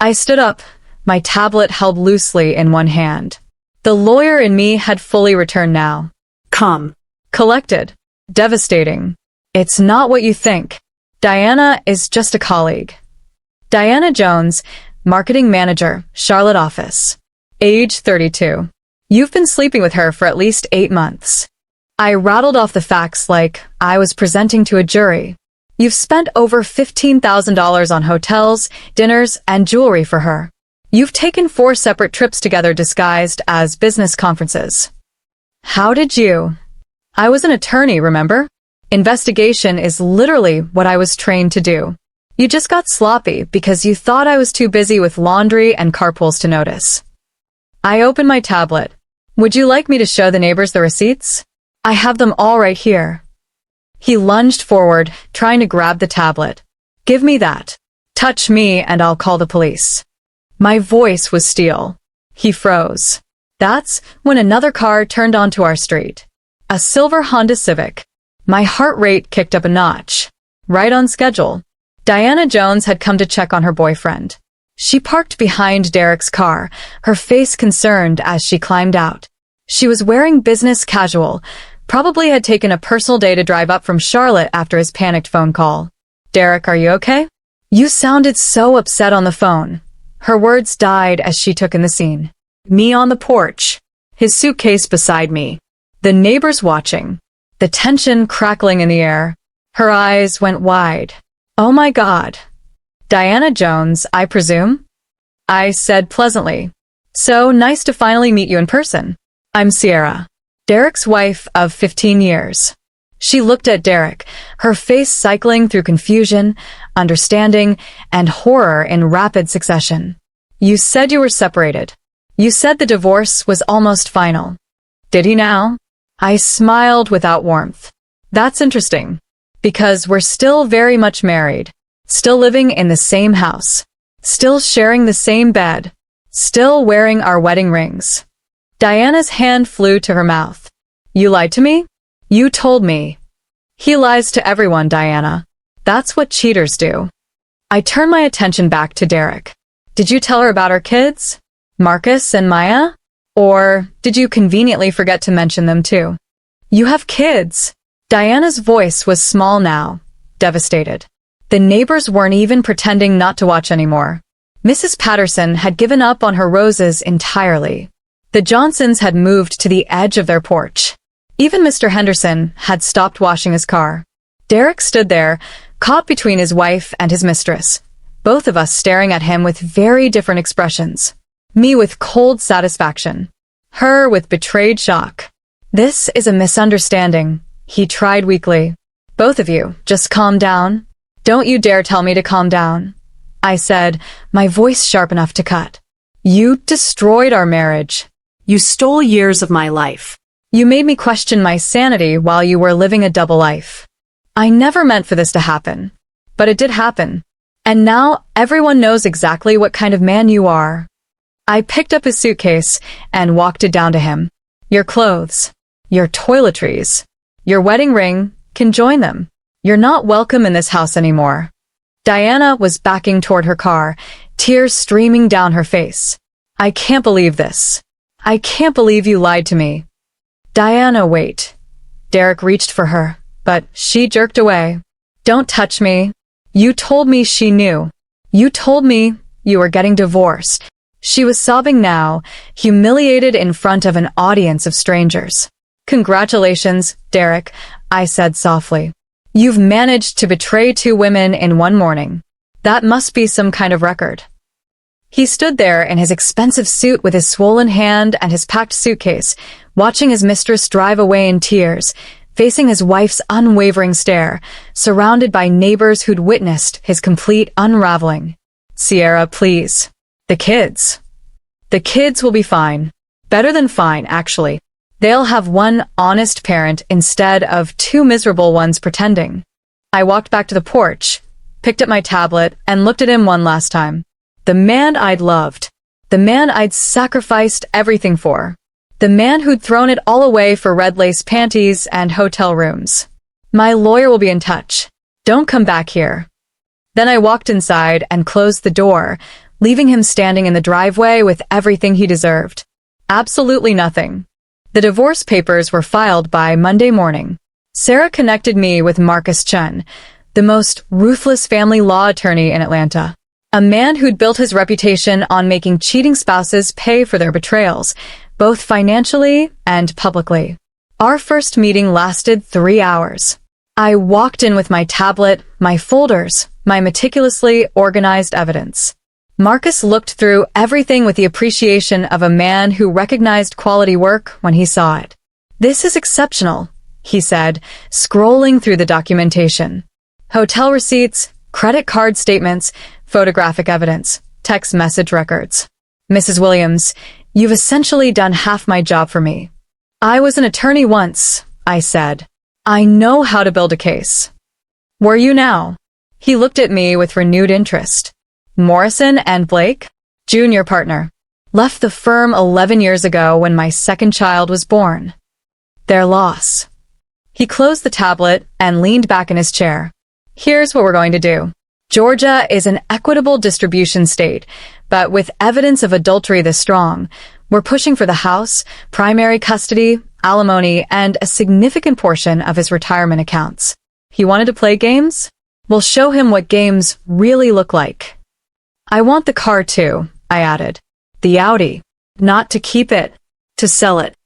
I stood up, my tablet held loosely in one hand. The lawyer in me had fully returned now. Come. Collected. Devastating. It's not what you think. Diana is just a colleague. Diana Jones, marketing manager, Charlotte office. Age 32. You've been sleeping with her for at least 8 months. I rattled off the facts like I was presenting to a jury. You've spent over $15,000 on hotels, dinners, and jewelry for her. You've taken 4 separate trips together disguised as business conferences. How did you? I was an attorney, remember? Investigation is literally what I was trained to do. You just got sloppy because you thought I was too busy with laundry and carpools to notice. I opened my tablet. Would you like me to show the neighbors the receipts? I have them all right here. He lunged forward, trying to grab the tablet. Give me that. Touch me and I'll call the police. My voice was steel. He froze. That's when another car turned onto our street. A silver Honda Civic. My heart rate kicked up a notch. Right on schedule. Diana Jones had come to check on her boyfriend. She parked behind Derek's car, her face concerned as she climbed out. She was wearing business casual, probably had taken a personal day to drive up from Charlotte after his panicked phone call. "Derek, are you okay? You sounded so upset on the phone." Her words died as she took in the scene. Me on the porch, his suitcase beside me, the neighbors watching, the tension crackling in the air. Her eyes went wide. "Oh my God. Diana Jones, I presume?" I said pleasantly. "So nice to finally meet you in person. I'm Sierra, Derek's wife of 15 years. She looked at Derek, her face cycling through confusion, understanding, and horror in rapid succession. "You said you were separated. You said the divorce was almost final. Did he now?" I smiled without warmth. "That's interesting, because we're still very much married, still living in the same house, still sharing the same bed, still wearing our wedding rings." Diana's hand flew to her mouth. "You lied to me? You told me." "He lies to everyone, Diana. That's what cheaters do." I turned my attention back to Derek. "Did you tell her about our kids? Marcus and Maya? Or did you conveniently forget to mention them too?" "You have kids." Diana's voice was small now, devastated. The neighbors weren't even pretending not to watch anymore. Mrs. Patterson had given up on her roses entirely. The Johnsons had moved to the edge of their porch. Even Mr. Henderson had stopped washing his car. Derek stood there, caught between his wife and his mistress, both of us staring at him with very different expressions. Me with cold satisfaction. Her with betrayed shock. "This is a misunderstanding," he tried weakly. "Both of you, just calm down. Don't you dare tell me to calm down," I said, my voice sharp enough to cut. "You destroyed our marriage. You stole years of my life. You made me question my sanity while you were living a double life. I never meant for this to happen, but it did happen. And now everyone knows exactly what kind of man you are." I picked up his suitcase and walked it down to him. "Your clothes, your toiletries, your wedding ring can join them. You're not welcome in this house anymore." Diana was backing toward her car, tears streaming down her face. "I can't believe this. I can't believe you lied to me." "Diana, wait." Derek reached for her, but she jerked away. "Don't touch me. You told me she knew. You told me you were getting divorced." She was sobbing now, humiliated in front of an audience of strangers. "Congratulations, Derek," I said softly. "You've managed to betray two women in one morning. That must be some kind of record." He stood there in his expensive suit with his swollen hand and his packed suitcase, watching his mistress drive away in tears, facing his wife's unwavering stare, surrounded by neighbors who'd witnessed his complete unraveling. "Sierra, please. The kids. The kids will be fine. Better than fine, actually. They'll have one honest parent instead of two miserable ones pretending." I walked back to the porch, picked up my tablet, and looked at him one last time. The man I'd loved. The man I'd sacrificed everything for. The man who'd thrown it all away for red lace panties and hotel rooms. "My lawyer will be in touch. Don't come back here." Then I walked inside and closed the door, leaving him standing in the driveway with everything he deserved. Absolutely nothing. The divorce papers were filed by Monday morning. Sarah connected me with Marcus Chun, the most ruthless family law attorney in Atlanta. A man who'd built his reputation on making cheating spouses pay for their betrayals, both financially and publicly. Our first meeting lasted 3 hours. I walked in with my tablet, my folders, my meticulously organized evidence. Marcus looked through everything with the appreciation of a man who recognized quality work when he saw it. "This is exceptional," he said, scrolling through the documentation. Hotel receipts, credit card statements, photographic evidence, text message records. "Mrs. Williams, you've essentially done half my job for me." "I was an attorney once," I said. "I know how to build a case." "Were you now?" He looked at me with renewed interest. "Morrison and Blake? Junior partner." Left the firm 11 years ago when my second child was born. Their loss. He closed the tablet and leaned back in his chair. Here's what we're going to do. Georgia is an equitable distribution state, but with evidence of adultery this strong, we're pushing for the house, primary custody, alimony, and a significant portion of his retirement accounts. He wanted to play games? We'll show him what games really look like. I want the car too, I added. The Audi. Not to keep it, to sell it.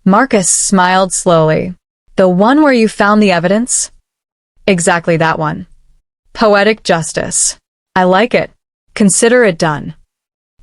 Marcus smiled slowly. The one where you found the evidence? Exactly that one. Poetic justice. I like it. Consider it done.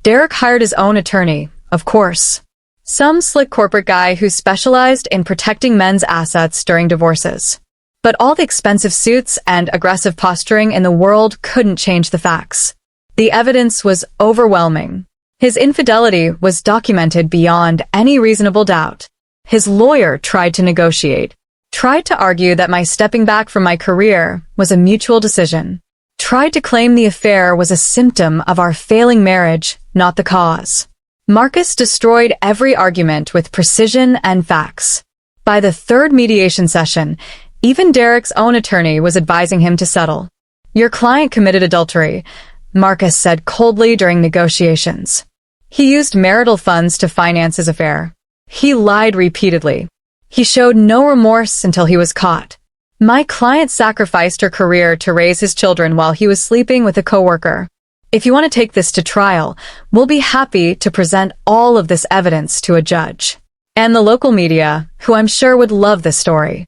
Derek hired his own attorney, of course. Some slick corporate guy who specialized in protecting men's assets during divorces. But all the expensive suits and aggressive posturing in the world couldn't change the facts. The evidence was overwhelming. His infidelity was documented beyond any reasonable doubt. His lawyer tried to negotiate, tried to argue that my stepping back from my career was a mutual decision, tried to claim the affair was a symptom of our failing marriage, not the cause. Marcus destroyed every argument with precision and facts. By the third mediation session, even Derek's own attorney was advising him to settle. Your client committed adultery, Marcus said coldly during negotiations. He used marital funds to finance his affair. He lied repeatedly. He showed no remorse until he was caught. My client sacrificed her career to raise his children while he was sleeping with a coworker. If you want to take this to trial, we'll be happy to present all of this evidence to a judge. And the local media, who I'm sure would love this story.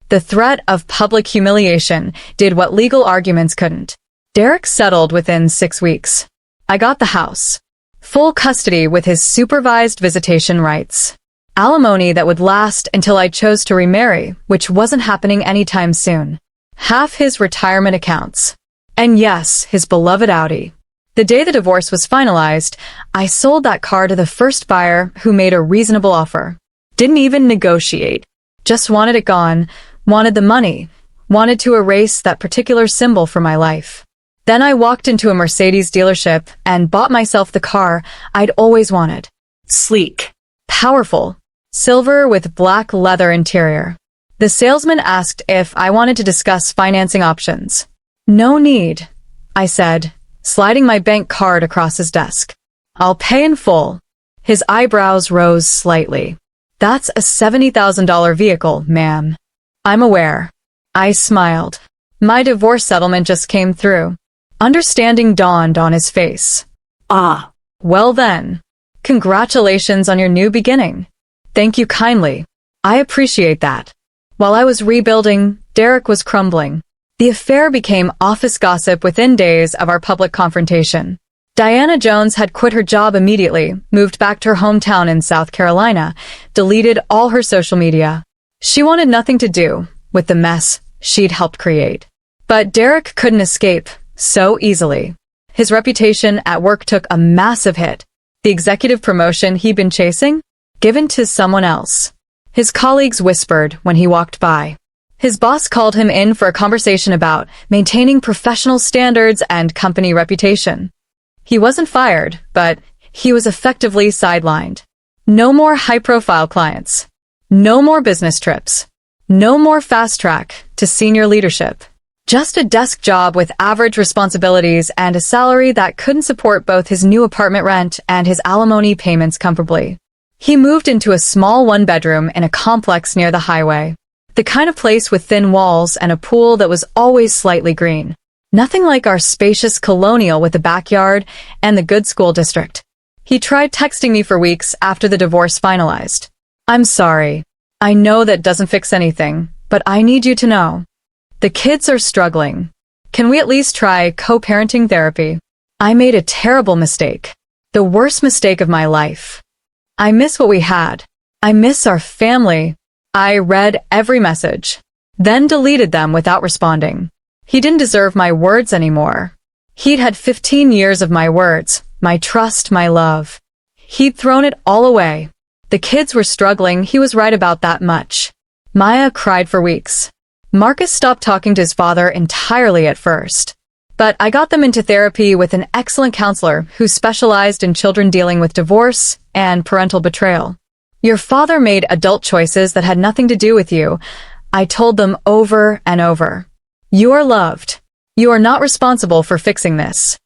The threat of public humiliation did what legal arguments couldn't. Derek settled within 6 weeks. I got the house. Full custody with his supervised visitation rights. Alimony that would last until I chose to remarry, which wasn't happening anytime soon. Half his retirement accounts. And yes, his beloved Audi. The day the divorce was finalized, I sold that car to the first buyer who made a reasonable offer. Didn't even negotiate. Just wanted it gone, wanted the money, wanted to erase that particular symbol from my life. Then I walked into a Mercedes dealership and bought myself the car I'd always wanted. Sleek. Powerful. Silver with black leather interior. The salesman asked if I wanted to discuss financing options. No need, I said, sliding my bank card across his desk. I'll pay in full. His eyebrows rose slightly. That's a $70,000 vehicle, ma'am. I'm aware. I smiled. My divorce settlement just came through. Understanding dawned on his face. Ah. Well then. Congratulations on your new beginning. Thank you kindly. I appreciate that. While I was rebuilding, Derek was crumbling. The affair became office gossip within days of our public confrontation. Diana Jones had quit her job immediately, moved back to her hometown in South Carolina, deleted all her social media. She wanted nothing to do with the mess she'd helped create. But Derek couldn't escape so easily. His reputation at work took a massive hit. The executive promotion he'd been chasing? Given to someone else. His colleagues whispered when he walked by. His boss called him in for a conversation about maintaining professional standards and company reputation. He wasn't fired, but he was effectively sidelined. No more high-profile clients. No more business trips. No more fast track to senior leadership. Just a desk job with average responsibilities and a salary that couldn't support both his new apartment rent and his alimony payments comfortably. He moved into a small one-bedroom in a complex near the highway. The kind of place with thin walls and a pool that was always slightly green. Nothing like our spacious colonial with a backyard and the good school district. He tried texting me for weeks after the divorce finalized. I'm sorry. I know that doesn't fix anything, but I need you to know. The kids are struggling. Can we at least try co-parenting therapy? I made a terrible mistake. The worst mistake of my life. I miss what we had. I miss our family. I read every message, then deleted them without responding. He didn't deserve my words anymore. He'd had 15 years of my words, my trust, my love. He'd thrown it all away. The kids were struggling, he was right about that much. Maya cried for weeks. Marcus stopped talking to his father entirely at first. But I got them into therapy with an excellent counselor who specialized in children dealing with divorce and parental betrayal. Your father made adult choices that had nothing to do with you. I told them over and over. You are loved. You are not responsible for fixing this.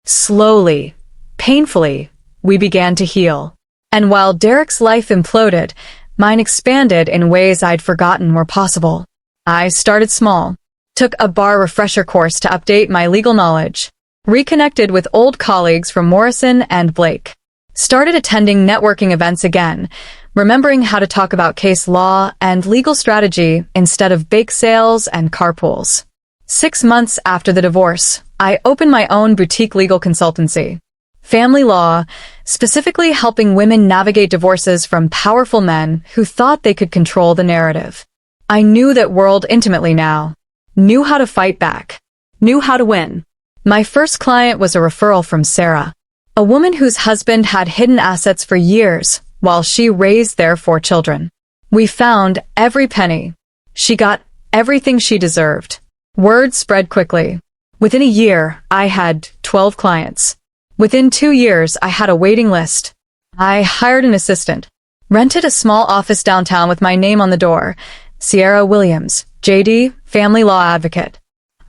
Slowly, painfully, we began to heal. And while Derek's life imploded, mine expanded in ways I'd forgotten were possible. I started small, took a bar refresher course to update my legal knowledge, reconnected with old colleagues from Morrison and Blake, started attending networking events again, remembering how to talk about case law and legal strategy instead of bake sales and carpools. 6 months after the divorce, I opened my own boutique legal consultancy. Family law, specifically helping women navigate divorces from powerful men who thought they could control the narrative. I knew that world intimately now, knew how to fight back, knew how to win. My first client was a referral from Sarah, a woman whose husband had hidden assets for years while she raised their 4 children. We found every penny. She got everything she deserved. Word spread quickly. Within a year, I had 12 clients. Within 2 years, I had a waiting list. I hired an assistant, rented a small office downtown with my name on the door, Sierra Williams, JD, family law advocate.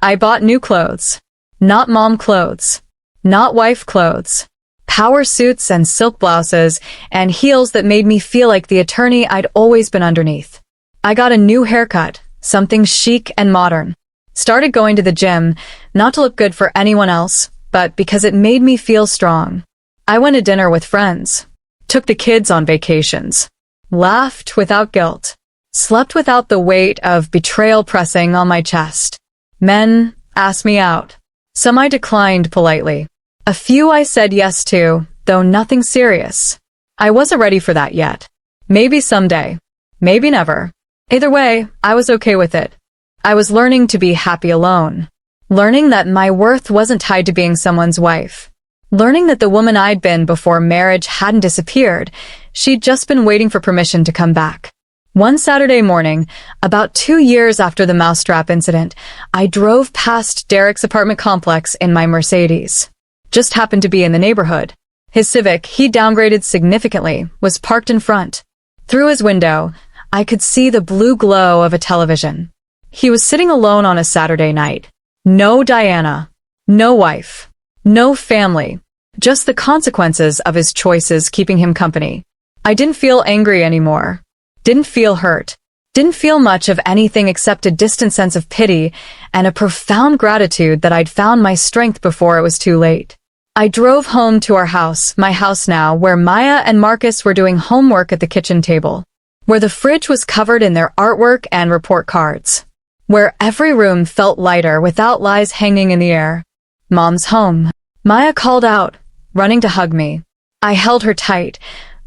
I bought new clothes. Not mom clothes. Not wife clothes. Power suits and silk blouses and heels that made me feel like the attorney I'd always been underneath. I got a new haircut, something chic and modern. Started going to the gym, not to look good for anyone else, but because it made me feel strong. I went to dinner with friends, took the kids on vacations, laughed without guilt, slept without the weight of betrayal pressing on my chest. Men asked me out. Some I declined politely. A few I said yes to, though nothing serious. I wasn't ready for that yet. Maybe someday. Maybe never. Either way, I was okay with it. I was learning to be happy alone. Learning that my worth wasn't tied to being someone's wife. Learning that the woman I'd been before marriage hadn't disappeared. She'd just been waiting for permission to come back. One Saturday morning, about 2 years after the mousetrap incident, I drove past Derek's apartment complex in my Mercedes. Just happened to be in the neighborhood. His Civic, he downgraded significantly, was parked in front. Through his window, I could see the blue glow of a television. He was sitting alone on a Saturday night. No Diana. No wife. No family. Just the consequences of his choices keeping him company. I didn't feel angry anymore. Didn't feel hurt. Didn't feel much of anything except a distant sense of pity and a profound gratitude that I'd found my strength before it was too late. I drove home to our house, my house now, where Maya and Marcus were doing homework at the kitchen table, where the fridge was covered in their artwork and report cards, where every room felt lighter without lies hanging in the air. Mom's home. Maya called out, running to hug me. I held her tight,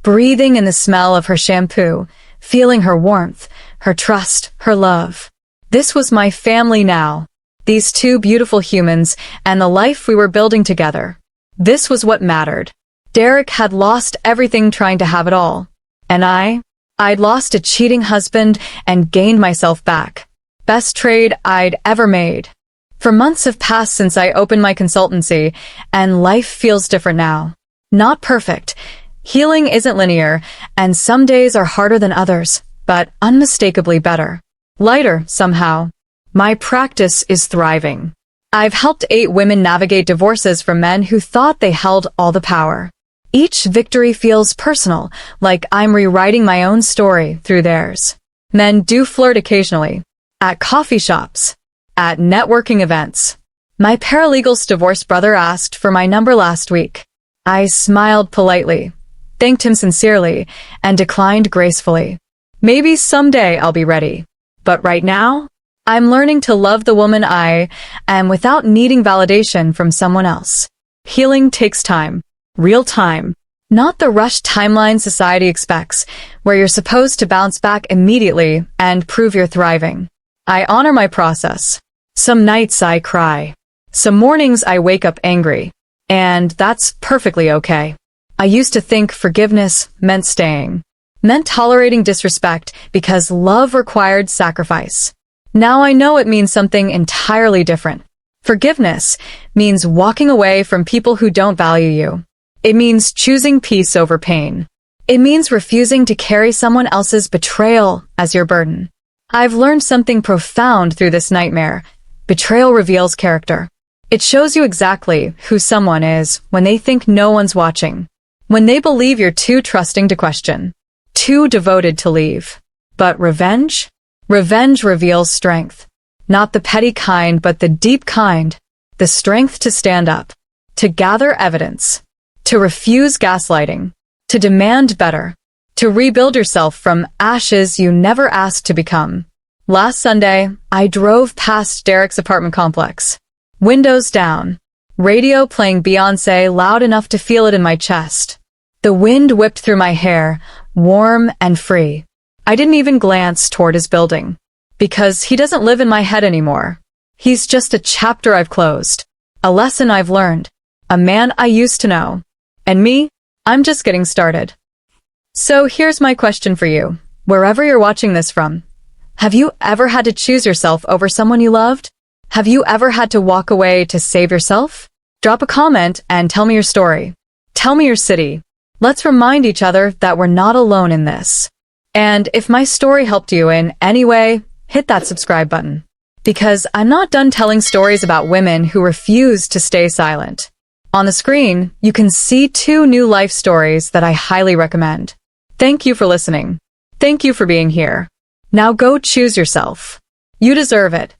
breathing in the smell of her shampoo, feeling her warmth, her trust, her love. This was my family now. These 2 beautiful humans and the life we were building together. This was what mattered. Derek had lost everything trying to have it all. And I'd lost a cheating husband and gained myself back. Best trade I'd ever made. For months have passed since I opened my consultancy, and life feels different now. Not perfect. Healing isn't linear, and some days are harder than others, but unmistakably better. Lighter, somehow. My practice is thriving. I've helped 8 women navigate divorces from men who thought they held all the power. Each victory feels personal, like I'm rewriting my own story through theirs. Men do flirt occasionally. At coffee shops. At networking events. My paralegal's divorced brother asked for my number last week. I smiled politely, thanked him sincerely, and declined gracefully. Maybe someday I'll be ready. But right now, I'm learning to love the woman I am without needing validation from someone else. Healing takes time. Real time. Not the rushed timeline society expects, where you're supposed to bounce back immediately and prove you're thriving. I honor my process. Some nights I cry. Some mornings I wake up angry. And that's perfectly okay. I used to think forgiveness meant staying. Meant tolerating disrespect because love required sacrifice. Now I know it means something entirely different. Forgiveness means walking away from people who don't value you. It means choosing peace over pain. It means refusing to carry someone else's betrayal as your burden. I've learned something profound through this nightmare. Betrayal reveals character. It shows you exactly who someone is when they think no one's watching. When they believe you're too trusting to question. Too devoted to leave. But revenge? Revenge reveals strength. Not the petty kind, but the deep kind. The strength to stand up. To gather evidence. To refuse gaslighting. To demand better. To rebuild yourself from ashes you never asked to become. Last Sunday, I drove past Derek's apartment complex. Windows down. Radio playing Beyoncé loud enough to feel it in my chest. The wind whipped through my hair, warm and free. I didn't even glance toward his building. Because he doesn't live in my head anymore. He's just a chapter I've closed. A lesson I've learned. A man I used to know. And me, I'm just getting started. So here's my question for you. Wherever you're watching this from, have you ever had to choose yourself over someone you loved? Have you ever had to walk away to save yourself? Drop a comment and tell me your story. Tell me your city. Let's remind each other that we're not alone in this. And if my story helped you in any way, hit that subscribe button. Because I'm not done telling stories about women who refuse to stay silent. On the screen, you can see 2 new life stories that I highly recommend. Thank you for listening. Thank you for being here. Now go choose yourself. You deserve it.